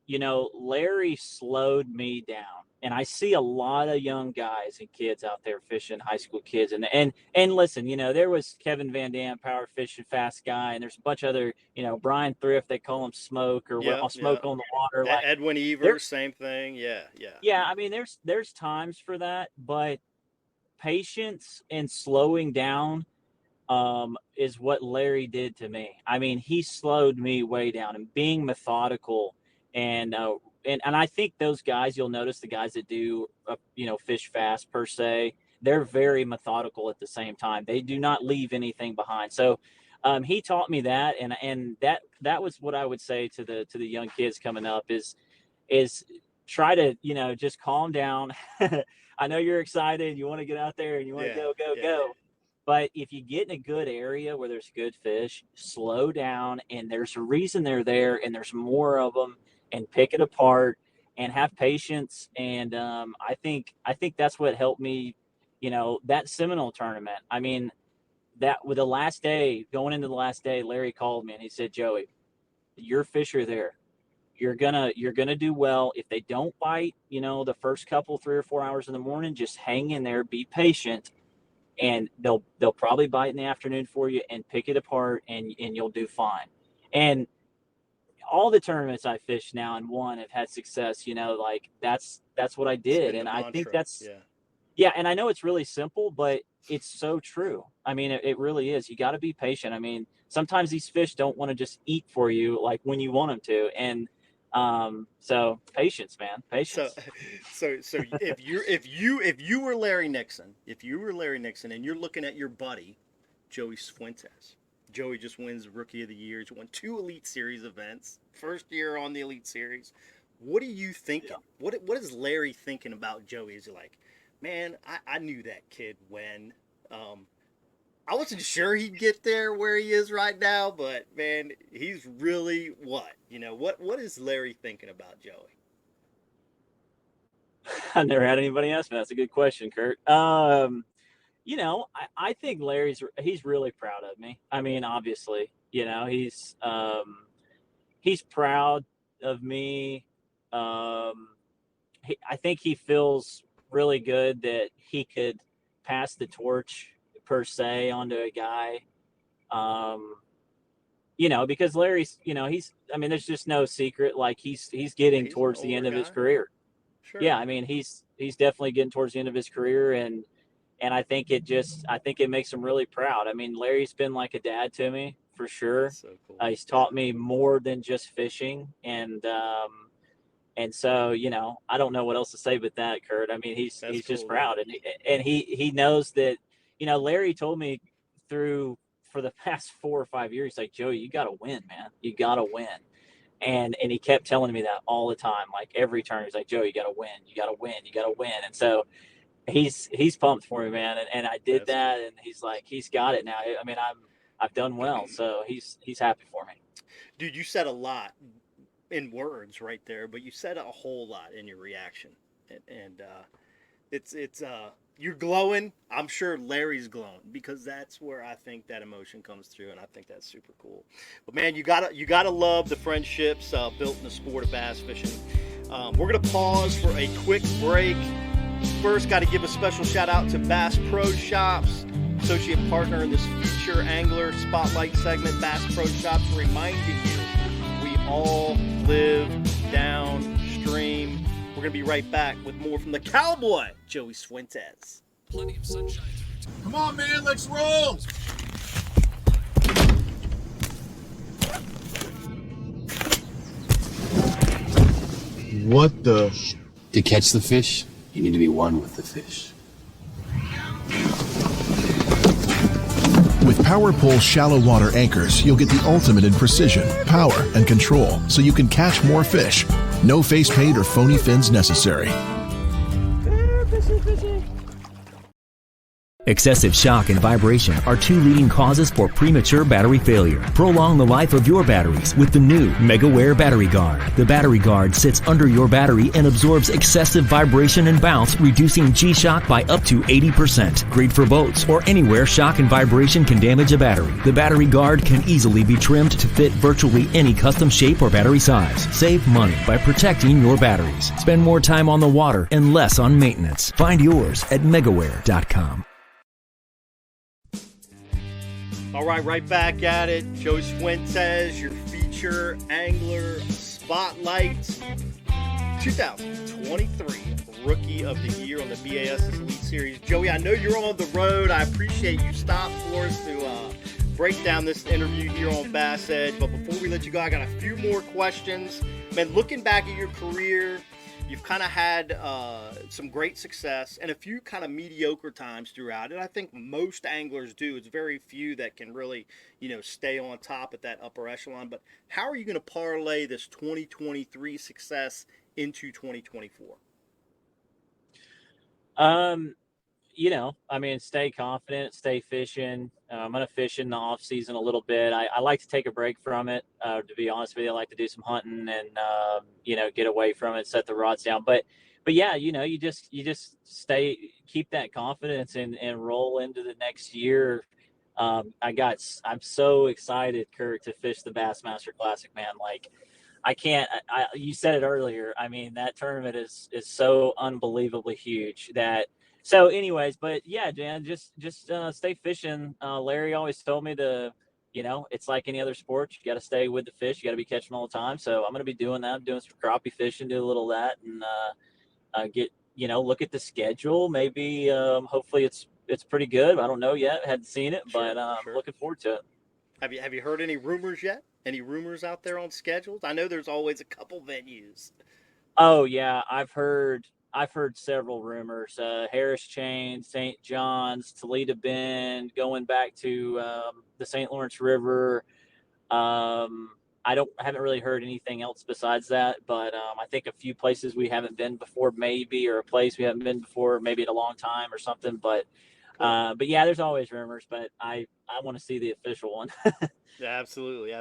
Larry slowed me down. And I see a lot of young guys and kids out there fishing, high school kids. And listen, there was Kevin Van Dam, power fishing, fast guy. And there's a bunch of other, Brian Thrift, they call him Smoke, or Smoke on the water. Like, Edwin Evers, same thing. Yeah. Yeah, I mean, there's times for that. But patience and slowing down is what Larry did to me. I mean, he slowed me way down, and being methodical and I think those guys, you'll notice the guys that do, fish fast per se, they're very methodical at the same time. They do not leave anything behind. So He taught me that, and that was what I would say to the young kids coming up is try to, just calm down. I know you're excited, you want to get out there and you want to go. But if you get in a good area where there's good fish, slow down, and there's a reason they're there, and there's more of them, and pick it apart and have patience. And I think that's what helped me, that Seminole tournament. I mean, that with the last day, going into the last day, Larry called me and he said, Joey, your fish are there. You're gonna do well. If they don't bite, the first couple 3 or 4 hours in the morning, just hang in there, be patient. And they'll probably bite in the afternoon for you, and pick it apart, and you'll do fine. And all the tournaments I fished now and won have had success. Like that's what I did, and I think that's and I know it's really simple, but it's so true. I mean, it really is. You got to be patient. I mean, sometimes these fish don't want to just eat for you like when you want them to, and so patience, man, patience. So if you were Larry Nixon, and you're looking at your buddy, Joey Cifuentes. Joey just wins Rookie of the Year. He won 2 Elite Series events, first year on the Elite Series. What are you thinking? Yeah. What is Larry thinking about Joey? Is he like, man, I knew that kid when, I wasn't sure he'd get there where he is right now, but man, he's really what? What is Larry thinking about Joey? I've never had anybody ask me. That's a good question, Kurt. I think he's really proud of me. I mean, obviously, he's proud of me. I think he feels really good that he could pass the torch per se onto a guy, because Larry's, there's just no secret. Like he's getting towards the end of his career. Sure. Yeah. I mean, he's definitely getting towards the end of his career. And I think it makes him really proud. I mean, Larry's been like a dad to me for sure. So cool. He's taught me more than just fishing. And so, I don't know what else to say but that, Kurt. I mean, he's cool, just proud. And he knows that, Larry told me for the past 4 or 5 years, like, Joey, you got to win, man. You got to win. And he kept telling me that all the time. Like every turn, he's like, Joey, you got to win. You got to win. You got to win. And so he's pumped for me, man. And I did that. And he's like, he's got it now. I mean, I've done well. So he's happy for me. Dude, you said a lot in words right there, but you said a whole lot in your reaction. And it's you're glowing. I'm sure Larry's glowing, because that's where I think that emotion comes through, and I think that's super cool. But man, you gotta love the friendships built in the sport of bass fishing. We're gonna pause for a quick break. First, got to give a special shout out to Bass Pro Shops, associate partner in this feature angler spotlight segment. Bass Pro Shops reminding you we all live downstream. We're going to be right back with more from the Cowboy, Joey Cifuentes. Plenty of sunshine. Come on, man, let's roll! What the? To catch the fish, you need to be one with the fish. With PowerPole shallow water anchors, you'll get the ultimate in precision, power, and control, so you can catch more fish. No face paint or phony fins necessary. Excessive shock and vibration are 2 leading causes for premature battery failure. Prolong the life of your batteries with the new MegaWare Battery Guard. The Battery Guard sits under your battery and absorbs excessive vibration and bounce, reducing G-shock by up to 80%. Great for boats or anywhere shock and vibration can damage a battery. The Battery Guard can easily be trimmed to fit virtually any custom shape or battery size. Save money by protecting your batteries. Spend more time on the water and less on maintenance. Find yours at megaware.com. All right back at it. Joey Cifuentes, your feature angler spotlight. 2023 Rookie of the Year on the BASS Elite Series. Joey, I know you're on the road. I appreciate you stopped for us to break down this interview here on Bass Edge. But before we let you go, I got a few more questions. Man, looking back at your career, you've kind of had some great success and a few kind of mediocre times throughout. And I think most anglers do. It's very few that can really, stay on top at that upper echelon. But how are you going to parlay this 2023 success into 2024? Stay confident, stay fishing. I'm going to fish in the off season a little bit. I like to take a break from it. To be honest with you, I like to do some hunting and, get away from it, set the rods down. But yeah, you just keep that confidence and roll into the next year. I'm so excited, Kurt, to fish the Bassmaster Classic, man. Like, you said it earlier. I mean, that tournament is so unbelievably huge that. So anyways, but yeah, Dan, just stay fishing. Larry always told me it's like any other sport. You got to stay with the fish. You got to be catching all the time. So I'm going to be doing that. I'm doing some crappie fishing, do a little of that, and look at the schedule. Maybe hopefully it's pretty good. I don't know yet. I hadn't seen it, but Sure. looking forward to it. Have you heard any rumors yet? Any rumors out there on schedules? I know there's always a couple venues. Oh yeah, I've heard several rumors. Harris Chain, St. John's, Toledo Bend, going back to the St. Lawrence River. I haven't really heard anything else besides that, but I think a few places we haven't been before, maybe, or a place we haven't been before, maybe in a long time or something. But yeah, there's always rumors, but I want to see the official one. Yeah, absolutely.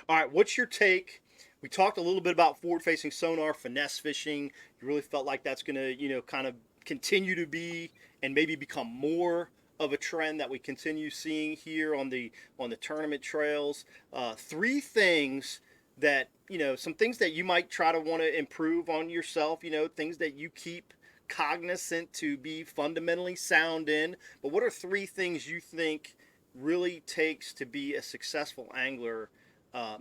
All right, what's your take? We talked a little bit about forward-facing sonar, finesse fishing. You really felt like that's going to, kind of continue to be and maybe become more of a trend that we continue seeing here on the tournament trails. Three things that, some things that you might try to want to improve on yourself, things that you keep cognizant to be fundamentally sound in. But what are three things you think really takes to be a successful angler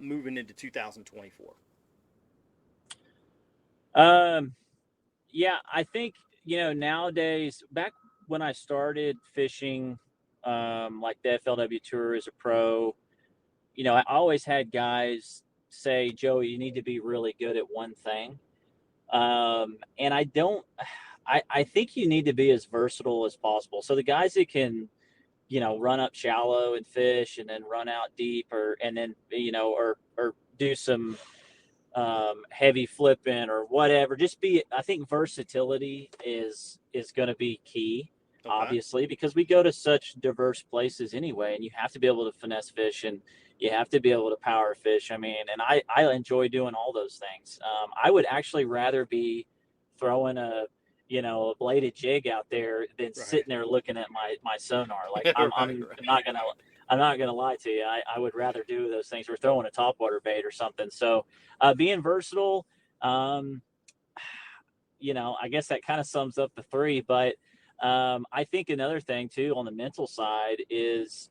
moving into 2024? Yeah, I think, nowadays, back when I started fishing, like the FLW Tour as a pro, I always had guys say, Joey, you need to be really good at one thing. And I think you need to be as versatile as possible. So the guys that can, run up shallow and fish and then run out deep or do some heavy flipping or whatever, I think versatility is going to be key, obviously, because we go to such diverse places anyway, and you have to be able to finesse fish and you have to be able to power fish. I mean, and I enjoy doing all those things. I would actually rather be throwing a bladed jig out there than sitting there looking at my sonar. Like I'm not gonna lie to you. I would rather do those things or throwing a topwater bait or something. So being versatile, I guess that kind of sums up the three. But I think another thing too on the mental side is,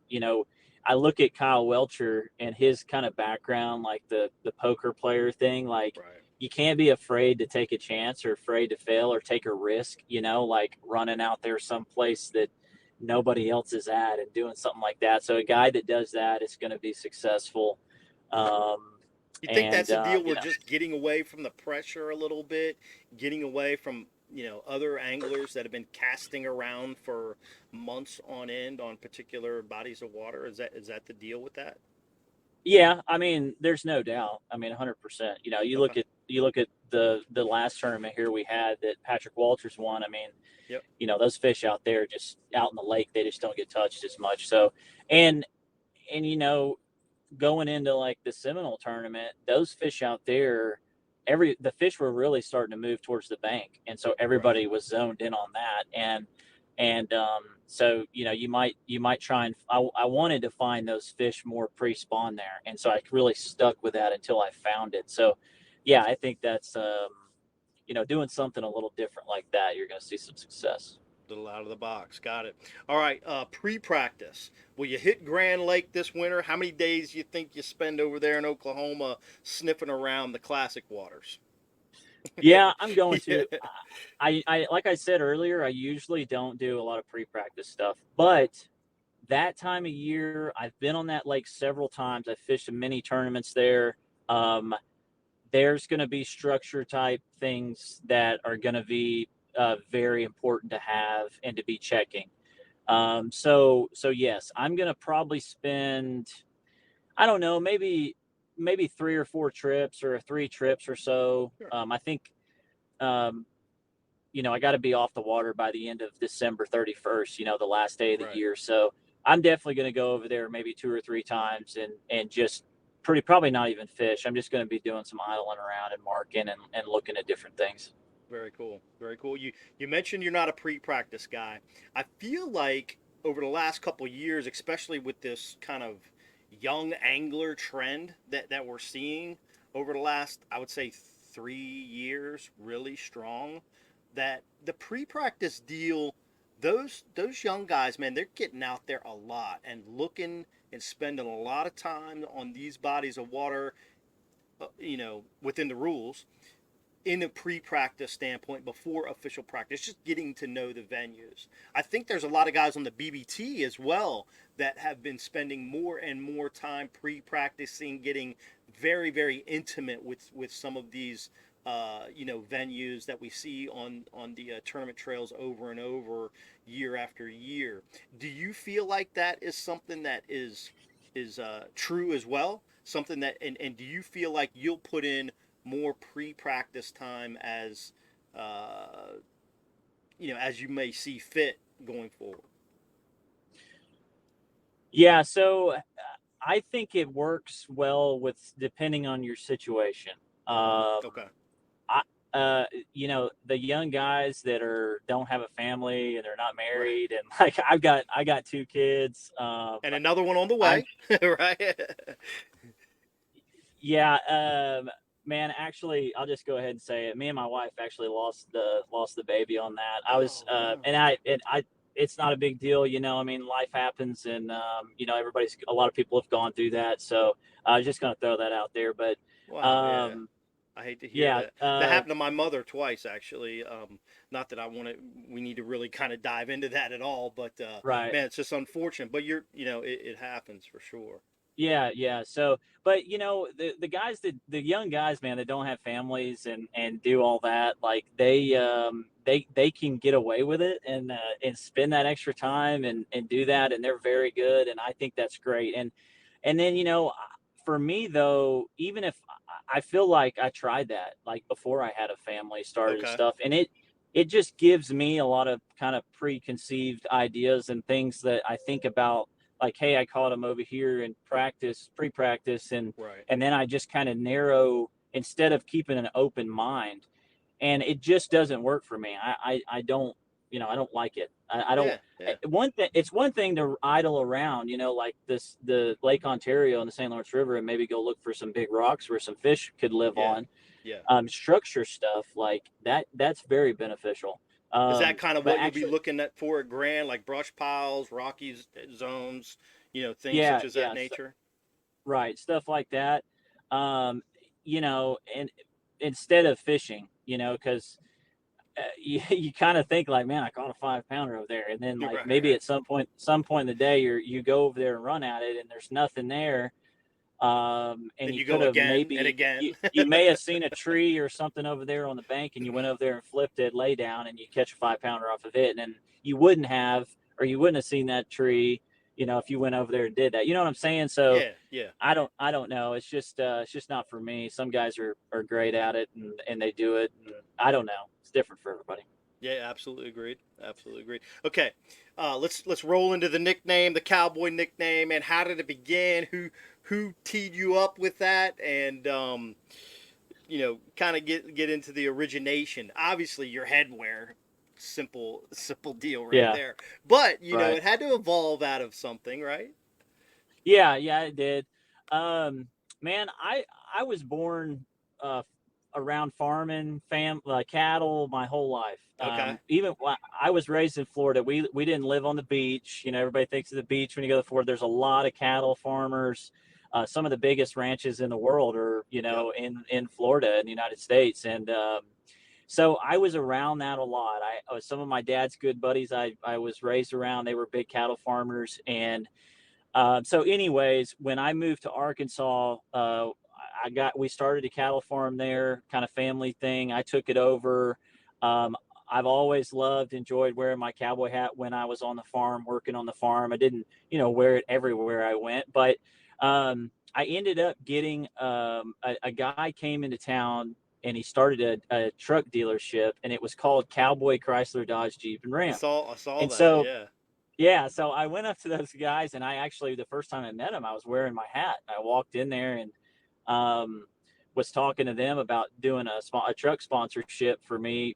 I look at Kyle Welcher and his kind of background, like the poker player thing, like. Right. You can't be afraid to take a chance or afraid to fail or take a risk, like running out there someplace that nobody else is at and doing something like that. So a guy that does that is going to be successful. You think that's a deal where just getting away from the pressure a little bit, getting away from, other anglers that have been casting around for months on end on particular bodies of water? Is that the deal with that? Yeah, I mean, there's no doubt. I mean, 100%. You look at the last tournament here we had that Patrick Walters won. I mean, yep. Those fish out there just out in the lake, they just don't get touched as much. So, and going into like the Seminole tournament, those fish out there, the fish were really starting to move towards the bank, and so everybody was zoned in on that. And so you might try and I wanted to find those fish more pre-spawn there, and so I really stuck with that until I found it. So yeah, I think that's doing something a little different like that, you're going to see some success. A little out of the box. Got it. All right, pre-practice. Will you hit Grand Lake this winter? How many days do you think you spend over there in Oklahoma sniffing around the classic waters? Yeah, I'm going to. I like I said earlier, I usually don't do a lot of pre-practice stuff, but that time of year, I've been on that lake several times. I've fished many tournaments there. there's going to be structure type things that are going to be very important to have and to be checking. So yes, I'm going to probably spend, I don't know, maybe 3 or 4 trips or 3 trips or so. Sure. I think, I got to be off the water by the end of December 31st, the last day of the Right. year. So I'm definitely going to go over there maybe 2 or 3 times and just probably not even fish. I'm just going to be doing some idling around and marking and looking at different things. Very cool. Very cool. You mentioned you're not a pre-practice guy. I feel like over the last couple years, especially with this kind of young angler trend that we're seeing over the last, I would say 3 years, really strong, that the pre-practice deal, those young guys, man, they're getting out there a lot and looking and spending a lot of time on these bodies of water, within the rules, in a pre-practice standpoint before official practice, just getting to know the venues. I think there's a lot of guys on the BBT as well that have been spending more and more time pre-practicing, getting very, very intimate with some of these venues that we see on the tournament trails over and over year after year. Do you feel like that is something that is true as well? Something that, and do you feel like you'll put in more pre-practice time as as you may see fit going forward? Yeah, so I think it works well with depending on your situation. Okay. The young guys that don't have a family and they're not married, right. And like I got 2 kids, and another one on the way, right? Yeah, man, actually, I'll just go ahead and say it. Me and my wife actually lost the baby on that. I was, it's not a big deal, I mean, life happens, and a lot of people have gone through that. So I was just going to throw that out there. But wow, yeah. I hate to hear that. That happened to my mother twice, actually. Not that we need to really kind of dive into that at all, but right. Man, it's just unfortunate. But it happens for sure. Yeah. So, but the guys the young guys, man, that don't have families and do all that, like they can get away with it and spend that extra time and do that, and they're very good, and I think that's great. And then for me though, even if I feel like I tried that like before I had a family started and stuff, and it just gives me a lot of kind of preconceived ideas and things that I think about. Like, hey, I caught him over here in pre-practice, and then I just kind of narrow instead of keeping an open mind, and it just doesn't work for me. I don't, I don't like it. I don't. Yeah. It's one thing to idle around, like the Lake Ontario and the St. Lawrence River, and maybe go look for some big rocks where some fish could live on. Yeah. Structure stuff like that. That's very beneficial. Is that kind of what you'll be looking at for at Grand, like brush piles, rocky zones, things such as that nature? Right, stuff like that. And instead of fishing, because you kind of think like, man, I caught a 5-pounder over there, and then like maybe at some point in the day you go over there and run at it, and there's nothing there. And you go again maybe and again. you may have seen a tree or something over there on the bank, and you went over there and flipped it, lay down, and you catch a 5-pounder off of it, and then you wouldn't have seen that tree, if you went over there and did that. You know what I'm saying? So yeah. I don't know. It's just not for me. Some guys are great at it and they do it. And I don't know. It's different for everybody. Yeah, absolutely agreed. Okay, let's roll into the nickname, the Cowboy nickname, and how did it begin? Who teed you up with that? And kind of get into the origination. Obviously, your headwear, simple deal there. But it had to evolve out of something, right? Yeah, it did. Man, I was born around farming, cattle my whole life. Okay. Even I was raised in Florida. We didn't live on the beach. Everybody thinks of the beach when you go to Florida. There's a lot of cattle farmers. Some of the biggest ranches in the world are, in Florida in the United States. And so I was around that a lot. Some of my dad's good buddies I was raised around, they were big cattle farmers. And so anyways, when I moved to Arkansas, we started a cattle farm there, kind of family thing. I took it over. I've always enjoyed wearing my cowboy hat when I was on the farm, working on the farm. I didn't, wear it everywhere I went, but I ended up getting a guy came into town and he started a truck dealership, and it was called Cowboy Chrysler Dodge Jeep and Ram. I saw and that. So, yeah. yeah, so I went up to those guys, and I actually, the first time I met them, I was wearing my hat. I walked in there and was talking to them about doing a truck sponsorship for me,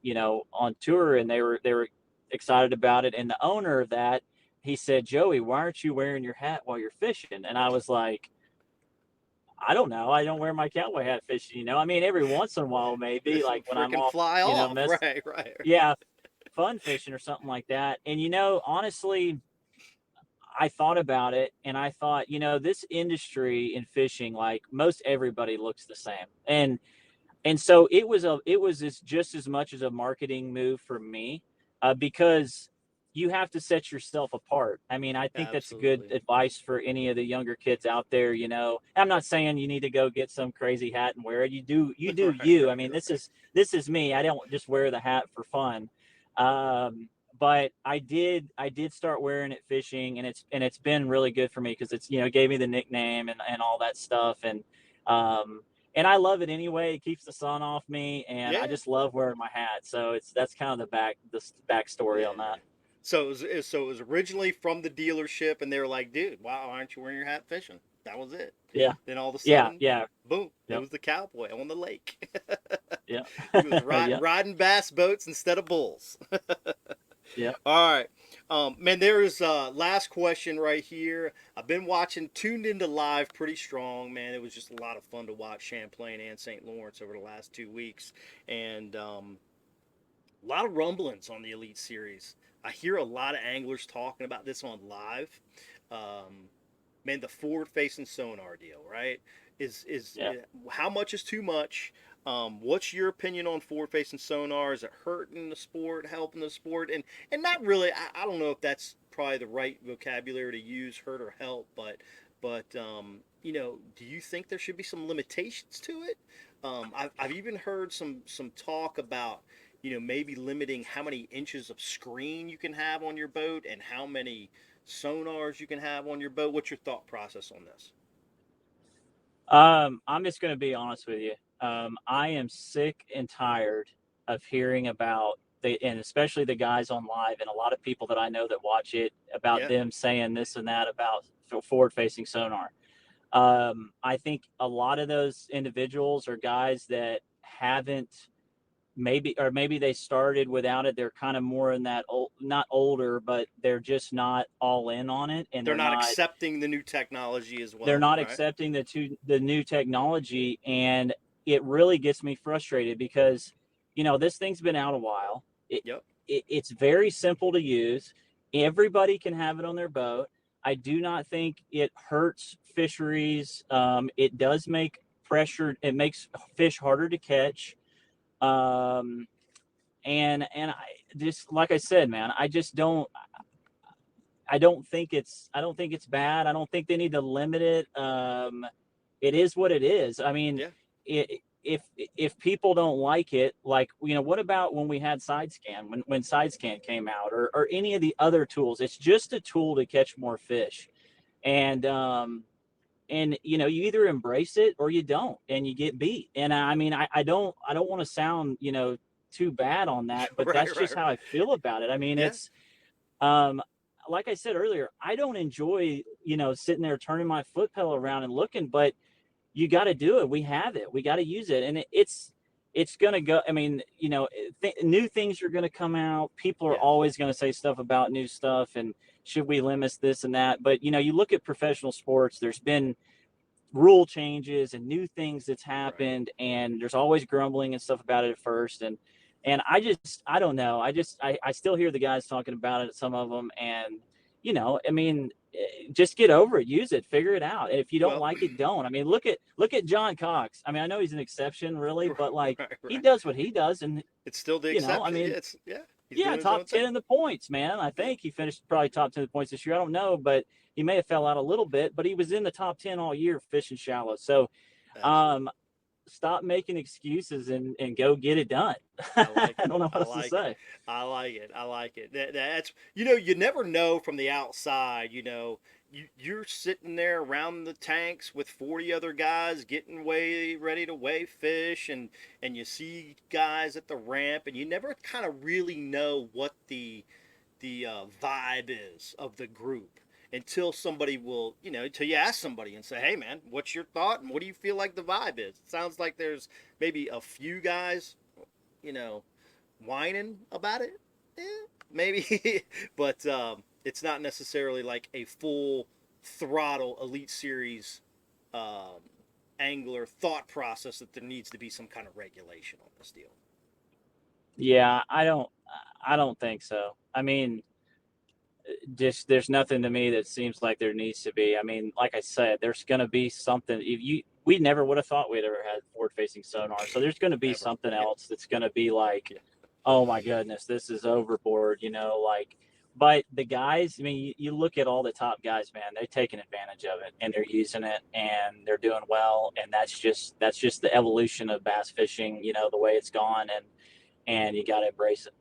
on tour, and they were excited about it. And the owner of that, he said, "Joey, why aren't you wearing your hat while you're fishing?" And I was like, I don't know. I don't wear my cowboy hat fishing, I mean, every once in a while, maybe, like when I'm off, fly off. Right. Yeah, fun fishing or something like that. And, honestly, I thought about it, and I thought, this industry in fishing, like most everybody looks the same. And so it was just as much as a marketing move for me, because you have to set yourself apart. I mean, I think that's good advice for any of the younger kids out there. I'm not saying you need to go get some crazy hat and wear it. You do Right, you. I mean, this is me. I don't just wear the hat for fun. But I did start wearing it fishing, and it's been really good for me, because it's, gave me the nickname and all that stuff. And I love it anyway. It keeps the sun off me, and I just love wearing my hat. So that's kind of the backstory on that. So it was originally from the dealership, and they were like, "Dude, wow, why aren't you wearing your hat fishing?" That was it. Yeah. Then all of a sudden, yeah, boom, yep. It was the cowboy on the lake. Yeah. He was riding bass boats instead of bulls. Yeah. All right. Man, there's last question right here. I've been tuned into live pretty strong, man. It was just a lot of fun to watch Champlain and St. Lawrence over the last 2 weeks. And a lot of rumblings on the Elite Series. I hear a lot of anglers talking about this on live. Man, the forward-facing sonar deal, right? Is how much is too much? What's your opinion on forward-facing sonar? Is it hurting the sport, helping the sport? And not really. I don't know if that's probably the right vocabulary to use, hurt or help. But do you think there should be some limitations to it? I've even heard some talk about maybe limiting how many inches of screen you can have on your boat and how many sonars you can have on your boat. What's your thought process on this? I'm just going to be honest with you. I am sick and tired of hearing about and especially the guys on live and a lot of people that I know that watch it about them saying this and that about forward-facing sonar. I think a lot of those individuals are guys that haven't maybe they started without it. They're kind of more in that not older, but they're just not all in on it, and they're not accepting the new technology as well. They're not accepting the new technology, and it really gets me frustrated because this thing's been out a while. It's very simple to use. Everybody can have it on their boat. I do not think it hurts fisheries. It does make pressure. It makes fish harder to catch. And I just, like I said, man, I don't think it's bad. I don't think they need to limit it. It is what it is. I mean, if people don't like it, like, what about when we had side scan, when side scan came out, or any of the other tools? It's just a tool to catch more fish. And you either embrace it or you don't, and you get beat. And I mean, I don't want to sound, too bad on that, but that's just how I feel about it. I mean, it's, like I said earlier, I don't enjoy, sitting there turning my foot pedal around and looking, but you got to do it. We have it. We got to use it. And it's going to go. I mean, new things are going to come out. People are always going to say stuff about new stuff and should we limit this and that. But, you look at professional sports, there's been rule changes and new things that's happened, and there's always grumbling and stuff about it at first. And I don't know. I still hear the guys talking about it, some of them, and, I mean, just get over it, use it, figure it out. And if you don't like it, don't. I mean, look at John Cox. I mean, I know he's an exception, really, but he does what he does, and it's still the exception. I mean, he's top 10 in the points, man. I think he finished probably top 10 in the points this year. I don't know, but he may have fell out a little bit, but he was in the top 10 all year fishing shallow. So Stop making excuses and go get it done. I don't know what else to say. I like it. That's, you never know from the outside, you're sitting there around the tanks with 40 other guys getting ready to weigh fish, and you see guys at the ramp, and you never kind of really know what the vibe is of the group until somebody will, until you ask somebody and say, hey man, what's your thought and what do you feel like the vibe is? It sounds like there's maybe a few guys, whining about it. Maybe, but it's not necessarily like a full throttle Elite Series angler thought process that there needs to be some kind of regulation on this deal. Yeah, I don't think so. I mean, just there's nothing to me that seems like there needs to be. I mean, like I said, there's going to be something. We never would have thought we'd ever had forward-facing sonar, so there's going to be something else that's going to be like, oh my goodness, this is overboard, But the guys, I mean, you look at all the top guys, man, they're taking advantage of it and they're using it and they're doing well, and that's just the evolution of bass fishing, the way it's gone, and you got to embrace it.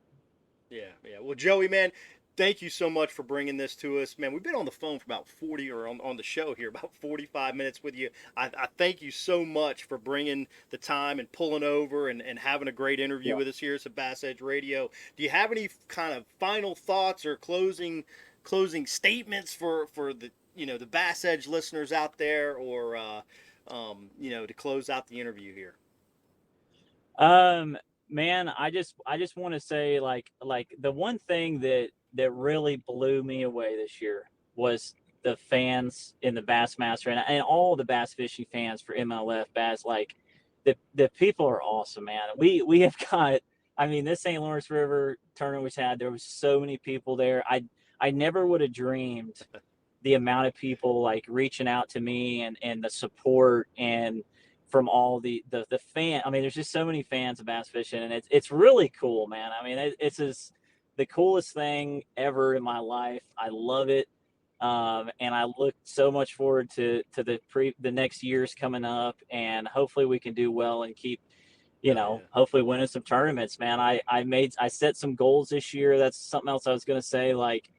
Yeah. Well, Joey, man, thank you so much for bringing this to us, man. We've been on the phone for about 40, or on the show here, about 45 minutes with you. I thank you so much for bringing the time and pulling over and having a great interview with us here at Bass Edge Radio. Do you have any kind of final thoughts or closing statements for the the Bass Edge listeners out there, or to close out the interview here? Man, I just want to say like the one thing that really blew me away this year was the fans in the Bassmaster and all the bass fishing fans for MLF Bass. Like the people are awesome, man. We have got, I mean, this St. Lawrence River tournament we had, there was so many people there. I never would have dreamed the amount of people like reaching out to me and the support and from all the fan. I mean, there's just so many fans of bass fishing, and it's really cool, man. I mean, it's just the coolest thing ever in my life. I love it. And I look so much forward to the next years coming up, and hopefully we can do well and keep, hopefully winning some tournaments, man. I set some goals this year. That's something else I was going to say. Like,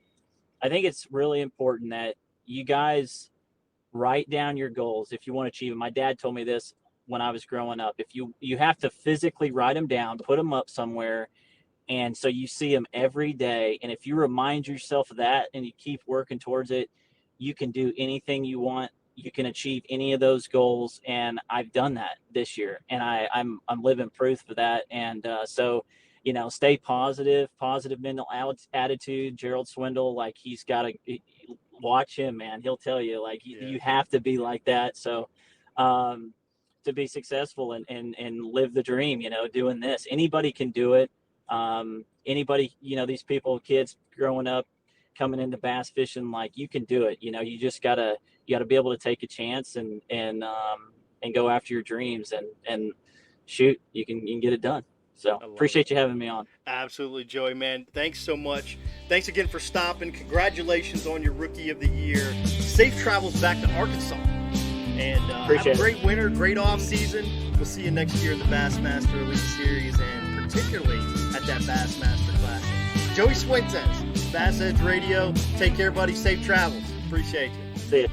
I think it's really important that you guys write down your goals if you want to achieve them. My dad told me this when I was growing up. If you have to physically write them down, put them up somewhere, and so you see them every day. And if you remind yourself of that and you keep working towards it, you can do anything you want. You can achieve any of those goals. And I've done that this year, and I'm living proof of that. And so, stay positive mental attitude. Gerald Swindle, like, he's got to watch him, man. He'll tell you, like, you have to be like that. So, to be successful and live the dream, doing this, anybody can do it. Anybody, these people, kids growing up, coming into bass fishing, like, you can do it. You just gotta be able to take a chance and go after your dreams and shoot, you can get it done. So appreciate you having me on. Absolutely, Joey, man. Thanks so much. Thanks again for stopping. Congratulations on your Rookie of the Year. Safe travels back to Arkansas. And have a great winter, great off season. We'll see you next year in the Bassmaster Elite Series, and particularly at that Bassmaster Classic. Joey Cifuentes, Bass Edge Radio. Take care, buddy. Safe travels. Appreciate you. See ya.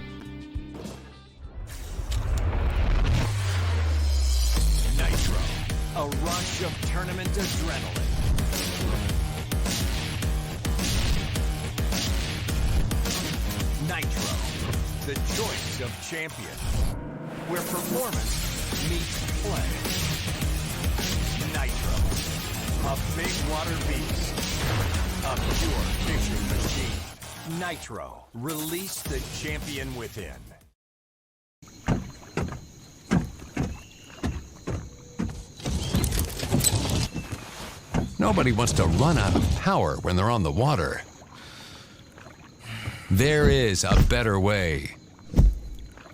Nitro, a rush of tournament adrenaline. Nitro, the choice of champion, where performance meets play. Nitro, a big water beast, a pure fishing machine. Nitro, release the champion within. Nobody wants to run out of power when they're on the water. There is a better way.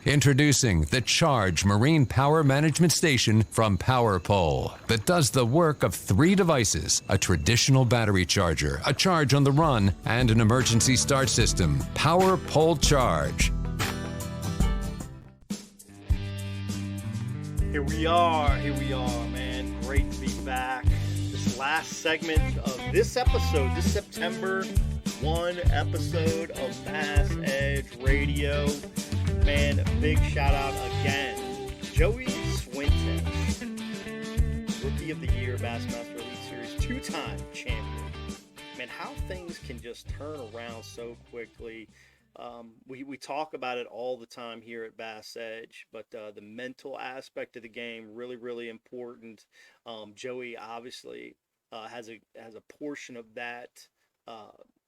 Introducing the Charge Marine Power Management Station from PowerPole that does the work of 3 devices: a traditional battery charger, a charge on the run, and an emergency start system. PowerPole Charge. Here we are, man. Great to be back. This last segment of this episode, this September 1 episode of Bass Edge Radio. Man, a big shout out again. Joey Cifuentes, Rookie of the Year, Bassmaster Elite Series, 2-time champion. Man, how things can just turn around so quickly. We talk about it all the time here at Bass Edge, but the mental aspect of the game really, really important. Joey obviously has a portion of that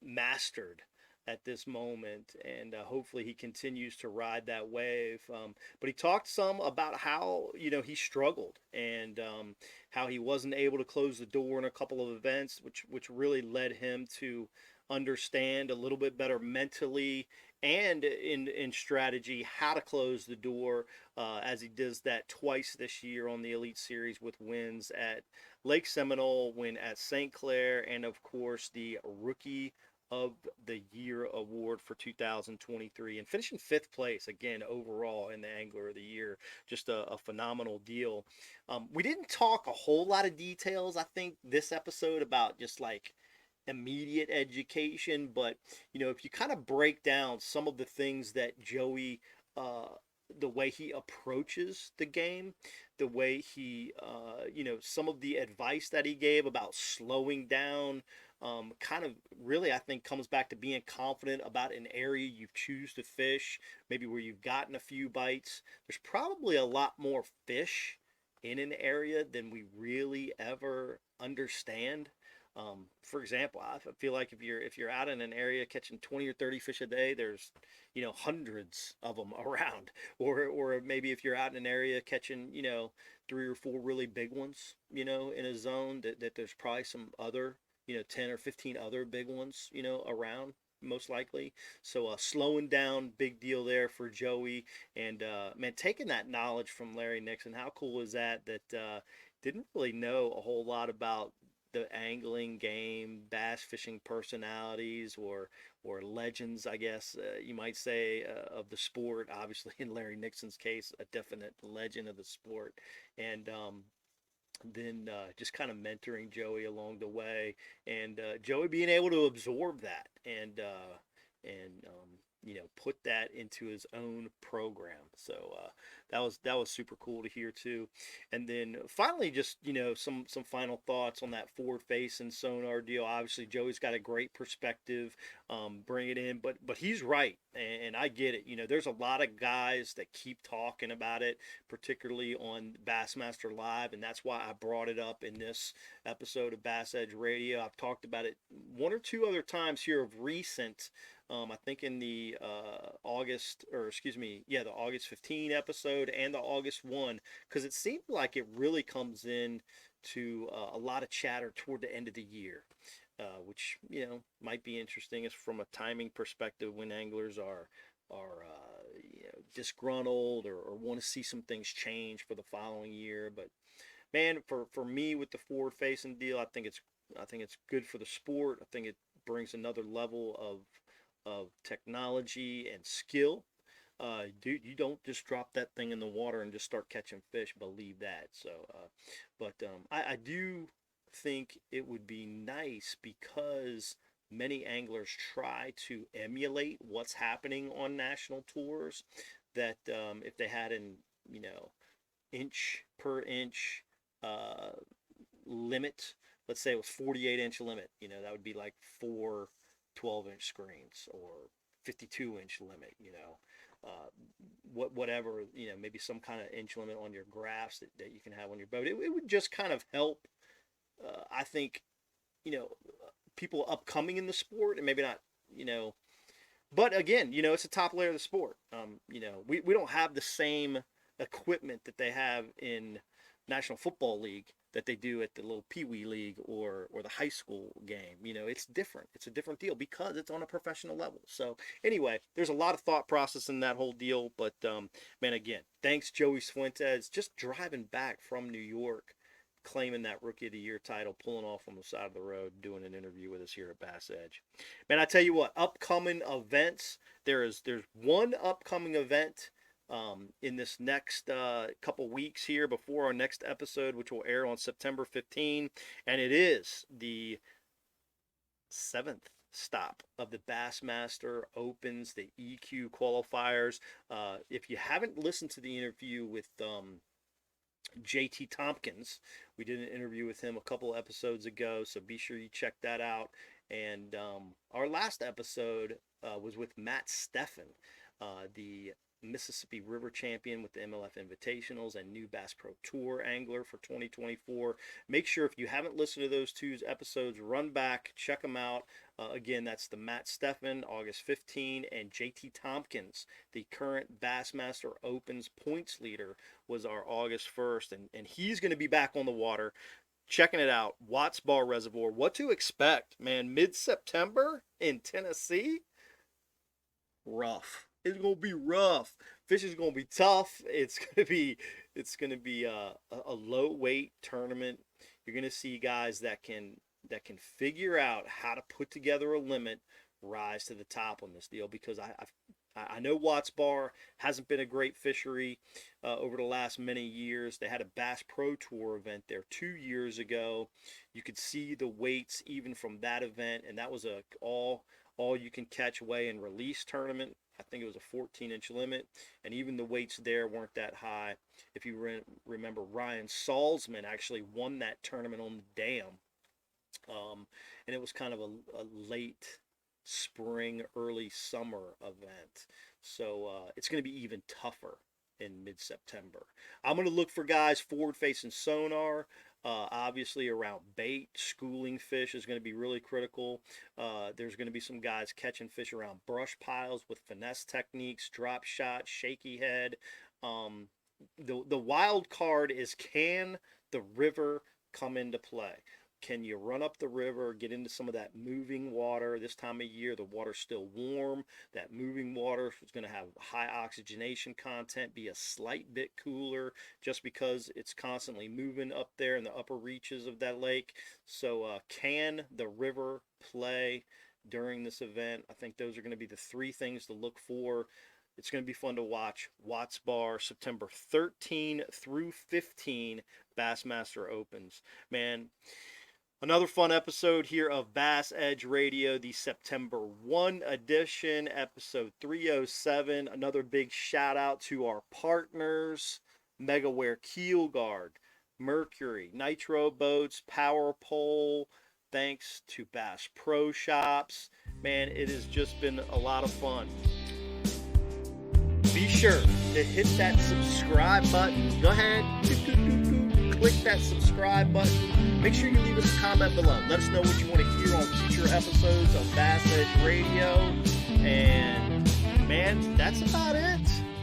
mastered at this moment, and hopefully he continues to ride that wave. But he talked some about how he struggled and how he wasn't able to close the door in a couple of events, which really led him to understand a little bit better mentally and in strategy how to close the door, as he does that twice this year on the Elite Series with wins at Lake Seminole, win at St. Clair, and of course the Rookie of the Year award for 2023, and finishing 5th place again overall in the Angler of the Year. Just a phenomenal deal. We didn't talk a whole lot of details, I think, this episode about just like immediate education, but if you kind of break down some of the things that Joey, the way he approaches the game, the way he some of the advice that he gave about slowing down, kind of really I think comes back to being confident about an area you choose to fish, maybe where you've gotten a few bites. There's probably a lot more fish in an area than we really ever understand. For example, I feel like if you're out in an area catching 20 or 30 fish a day, there's hundreds of them around. Or maybe if you're out in an area catching 3 or 4 really big ones, in a zone, that there's probably some other 10 or 15 other big ones around, most likely. So slowing down, big deal there for Joey. And man, taking that knowledge from Larry Nixon, how cool is that didn't really know a whole lot about the angling game, bass fishing personalities, or legends, I guess you might say, of the sport. Obviously, in Larry Nixon's case, a definite legend of the sport. And then just kind of mentoring Joey along the way, and Joey being able to absorb that and put that into his own program. So that was super cool to hear too. And then finally, just some final thoughts on that forward face and sonar deal. Obviously, Joey's got a great perspective, bring it in, but he's right, and I get it. There's a lot of guys that keep talking about it, particularly on Bassmaster Live, and that's why I brought it up in this episode of Bass Edge Radio. I've talked about it 1 or 2 other times here of recent. I think in the August 15 episode and the August 1, because it seemed like it really comes in to a lot of chatter toward the end of the year, which might be interesting as from a timing perspective when anglers are disgruntled or want to see some things change for the following year. But man, for me with the forward facing deal, I think it's good for the sport. I think it brings another level of technology and skill. Dude, you don't just drop that thing in the water and just start catching fish, believe that. So but I do think it would be nice, because many anglers try to emulate what's happening on national tours, that if they had an inch per inch limit, let's say it was 48-inch limit, that would be like 4 12-inch screens, or 52-inch limit, whatever, maybe some kind of inch limit on your graphs that you can have on your boat. It would just kind of help, I think, people upcoming in the sport, and maybe not, but again, it's a top layer of the sport. We don't have the same equipment that they have in National Football League that they do at the little Pee Wee League or the high school game. It's different. It's a different deal because it's on a professional level. So anyway, there's a lot of thought process in that whole deal. But man, again, thanks Joey Cifuentes, just driving back from New York, claiming that Rookie of the Year title, pulling off on the side of the road, doing an interview with us here at Bass Edge. Man, I tell you what, upcoming events, there's one upcoming event in this next couple weeks here before our next episode, which will air on September 15. And it is the 7th stop of the Bassmaster Opens, the EQ qualifiers. If you haven't listened to the interview with JT Tompkins, we did an interview with him a couple episodes ago, so be sure you check that out. And our last episode was with Matt Steffen, the Mississippi River champion with the MLF Invitationals and new Bass Pro Tour angler for 2024. Make sure, if you haven't listened to those two episodes, run back, check them out. Again, that's the Matt Steffen, August 15, and JT Tompkins, the current Bassmaster Opens points leader, was our August 1st, and he's going to be back on the water. Checking it out, Watts Bar Reservoir. What to expect, man? Mid-September in Tennessee? Rough. It's gonna be rough. Fishing's gonna be tough. It's gonna be a low weight tournament. You're gonna see guys that can figure out how to put together a limit, rise to the top on this deal, because I know Watts Bar hasn't been a great fishery over the last many years. They had a Bass Pro Tour event there 2 years ago. You could see the weights even from that event, and that was a all you can catch weigh and release tournament. I think it was a 14-inch limit, and even the weights there weren't that high. If you remember, Ryan Salzman actually won that tournament on the dam, and it was kind of a late spring, early summer event. So it's going to be even tougher in mid-September. I'm going to look for guys forward-facing sonar. Obviously around bait, schooling fish is going to be really critical. There's going to be some guys catching fish around brush piles with finesse techniques, drop shot, shaky head. The wild card is, can the river come into play? Can you run up the river, get into some of that moving water? This time of year, the water's still warm. That moving water is going to have high oxygenation content, be a slight bit cooler just because it's constantly moving up there in the upper reaches of that lake. So can the river play during this event? I think those are going to be the three things to look for. It's going to be fun to watch. Watts Bar, September 13 through 15, Bassmaster Opens. Man, another fun episode here of Bass Edge Radio, the September 1 edition, episode 307. Another big shout out to our partners, MegaWare Keel Guard, Mercury, Nitro Boats, Power Pole. Thanks to Bass Pro Shops. Man, it has just been a lot of fun. Be sure to hit that subscribe button. Go ahead, click that subscribe button. Make sure you leave us a comment below. Let us know what you want to hear on future episodes of Bass Edge Radio. And man, that's about it.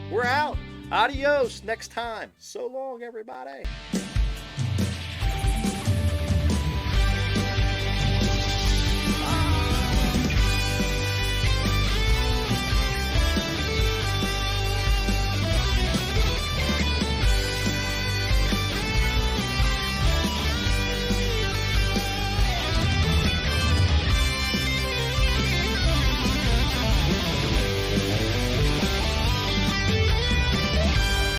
We're out. Adios next time. So long, everybody.